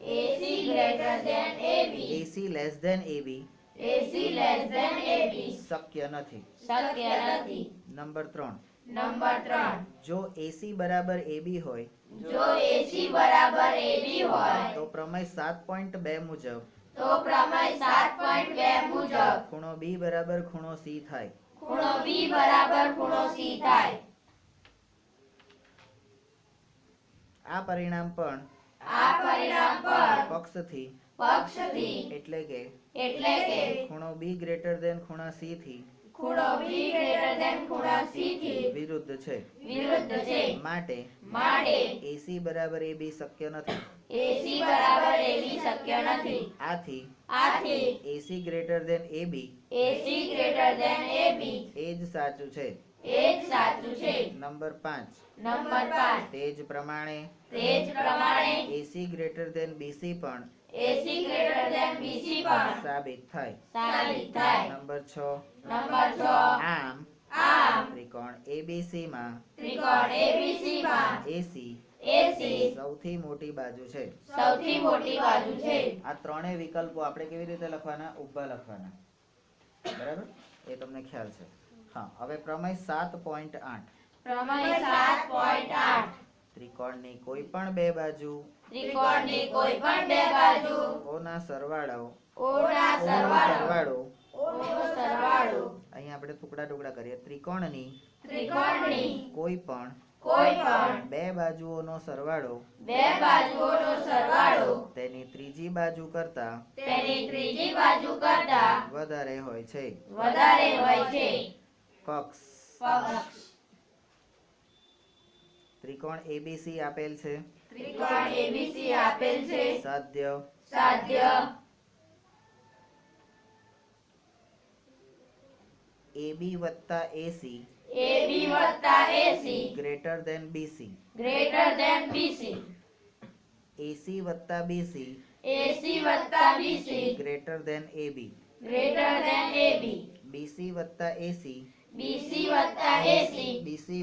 AC greater than AB AC less than AB AC less than AB શક્ય નથી શક્ય નથી નંબર 3 નંબર 3 જો AC બરાબર AB હોય જો AC બરાબર AB હોય તો પ્રમેય 7.2 મુજબ તો પ્રમેય 7.2 મુજબ ખૂણો B બરાબર ખૂણો C થાય ખૂણો B બરાબર ખૂણો C થાય આ પરિણામ પણ પક્ષથી એટલે કે ખૂણો B ગ્રેટર ધેન ખૂણા C થી ખૂણો B ગ્રેટર ધેન ખૂણા C થી વિરુદ્ધ છે માટે AC બરાબર AB શક્ય નથી AC બરાબર AB શક્ય નથી આથી AC greater than AB AC greater than AB એ જ સાચું છે એ જ સાચું છે નંબર 5 નંબર 5 તે જ પ્રમાણે AC ગ્રેટર ધેન BC પણ AC ગ્રેટર ધેન BC પણ સાબિત થાય નંબર 6 આમ ત્રિકોણ ABC માં AC સૌથી મોટી બાજુ છે સૌથી મોટી બાજુ છે આ ત્રણેય વિકલ્પો આપણે કેવી રીતે લખવાના ઊભા લખવાના બરાબર એ તમને ખ્યાલ છે હા હવે પ્રમેય 7.8 પ્રમેય 7.8 ત્રિકોણની કોઈ પણ બે બાજુ ત્રિકોણની કોઈ પણ બે બાજુ ઓના સરવાળો ઓના સરવાળો અહીં આપણે ટુકડા કરીએ ત્રિકોણની કોઈ પણ બે બાજુઓનો સરવાળો તેની ત્રીજી બાજુ કરતા વધારે હોય છે પક્ષ ત્રિકોણ ABC આપેલ છે સાધ્ય AB વત્તા AC greater than BC AC વત્તા BC greater than AB BC વત્તા AC BC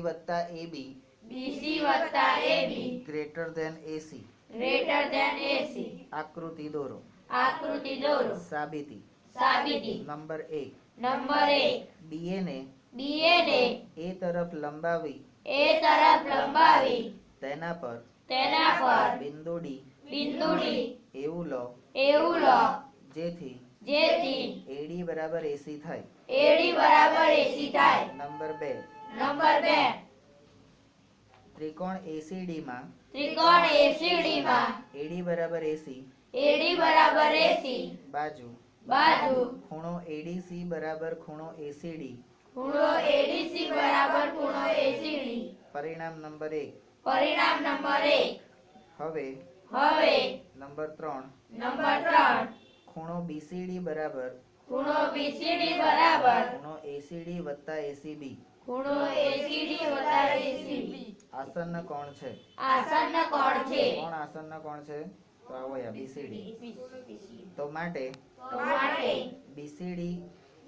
વત્તા AB ગ્રેટર ધેન AC આકૃતિ દોરો સાબિતી નંબર 1 BA ને A તરફ લંબાવી તેના પર બિંદુ D એવું લો જેથી AD બરાબર AC થાય નંબર 2 ત્રિકોણ ACD માં AD બરાબર AC બાજુ ખૂણો ADC બરાબર ખૂણો ACD પરિણામ નંબર 1 પરિણામ નંબર 1. હવે હવે નંબર 3 નંબર 3. ખૂણો BCD બરાબર ખૂણો BCD બરાબર ખૂણો ACD વત્તા ACB ખૂણો ACD વત્તા ACB આસન્ન કોણ છે? આસન્ન કોણ છે? કોણ આસન્ન કોણ છે? તો આવો યા BCD. તો માટે તો માટે BCD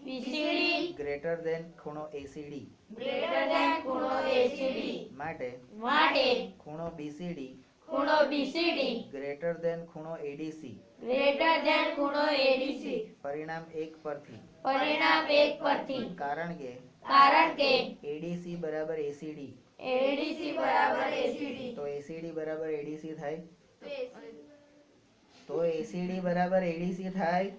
BCD ગ્રેટર ધેન ખૂણો ACD ગ્રેટર ધેન ખૂણો ACD માટે માટે ખૂણો BCD ખૂણો BCD ગ્રેટર ધેન ખૂણો ADC ગ્રેટર ધેન ખૂણો ADC પરિણામ 1 પરથી પરિણામ 1 પરથી કારણ કે ADC બરાબર ACD ADC બરાબર ACD તો ACD બરાબર ADC થાય તો ACD બરાબર ADC થાય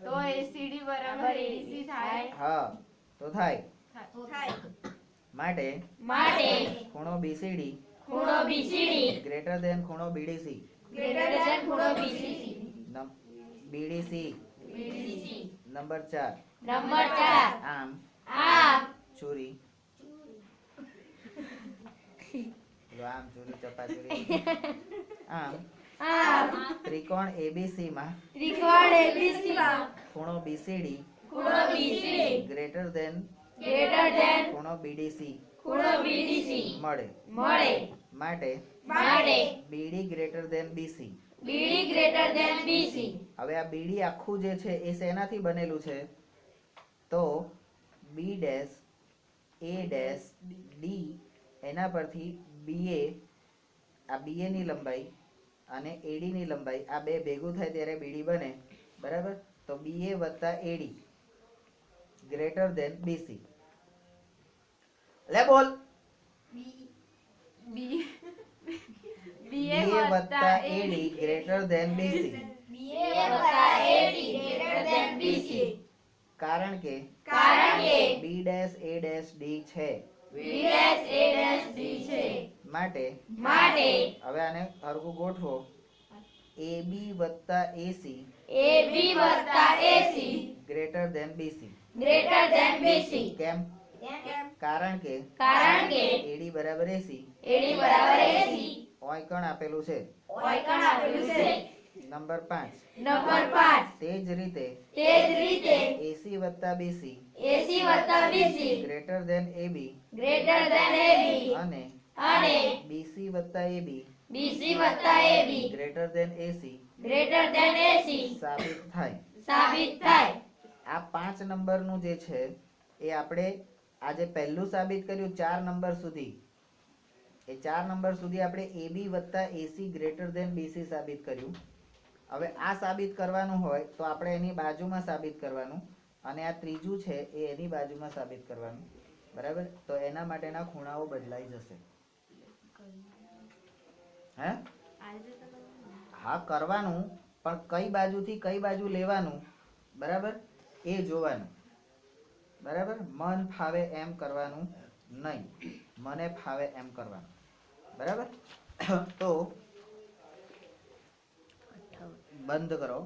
તો ACD બરાબર ADC થાય. હા તો થાય માટે માટે ખૂણો BCD ખૂણો BCD ગ્રેટર ધેન ખૂણો BDC ગ્રેટર ધેન ખૂણો BCC BDC નંબર 4 નંબર 4 આમ ચોરી આમ ચોરી ચપાચોરી આમ ત્રિકોણ ABC માં ત્રિકોણ ABC માં ખૂણો BCD ખૂણો BCD ગ્રેટર ધેન ખૂણો BDC ખૂણો BDC મળે માટે BD greater than BC BD greater than BC હવે આ BD આખું જે છે એ શેનાથી બનેલું છે? તો B dash A dash D એના પરથી BA આ BA ની લંબાઈ અને AD ની લંબાઈ આ બે ભેગું થાય ત્યારે BD બને બરાબર. તો BA વત્તા AD ગ્રેટર ધેન BC લે બોલ BA વત્તા AD greater than BC BA વત્તા AD ગ્રેટર ધેન BC કારણ કે B dash A dash D છે B dash A dash D છે માટે હવે આને હરખું ગોઠવો AB વત્તા AC AB વત્તા AC greater than BC greater than BC કેમ? કારણ કે AD બરાબર AC AD બરાબર AC ઓય કણ આપેલું છે ઓયકણ આપેલું છે. નંબર 5 નંબર 5 તે જ રીતે AC વત્તા BC AC વત્તા BC greater than AB greater than AB અને BC વત્તા AB BC વત્તા AB greater than AC greater than AC સાબિત થાય. આ 5 નંબરનું જે છે એ આપણે આજે પહેલું સાબિત કર્યું 4 નંબર સુધી એ 4 નંબર સુધી આપણે AB વત્તા AC ગ્રેટર ધેન BC સાબિત કર્યું. હવે આ સાબિત કરવાનું હોય તો આપણે એની બાજુમાં સાબિત કરવાનું અને આ ત્રીજું છે એ એની બાજુમાં સાબિત કરવાનું બરાબર. તો એના માટેના ખૂણાઓ બદલાઈ જશે. હે હા કરવાનું પણ કઈ બાજુથી કઈ બાજુ લેવાનું બરાબર એ જોવાનું બરાબર. મન ફાવે એમ કરવાનું નહીં, મને ફાવે એમ કરવાનું બરાબર. તો બંધ કરો.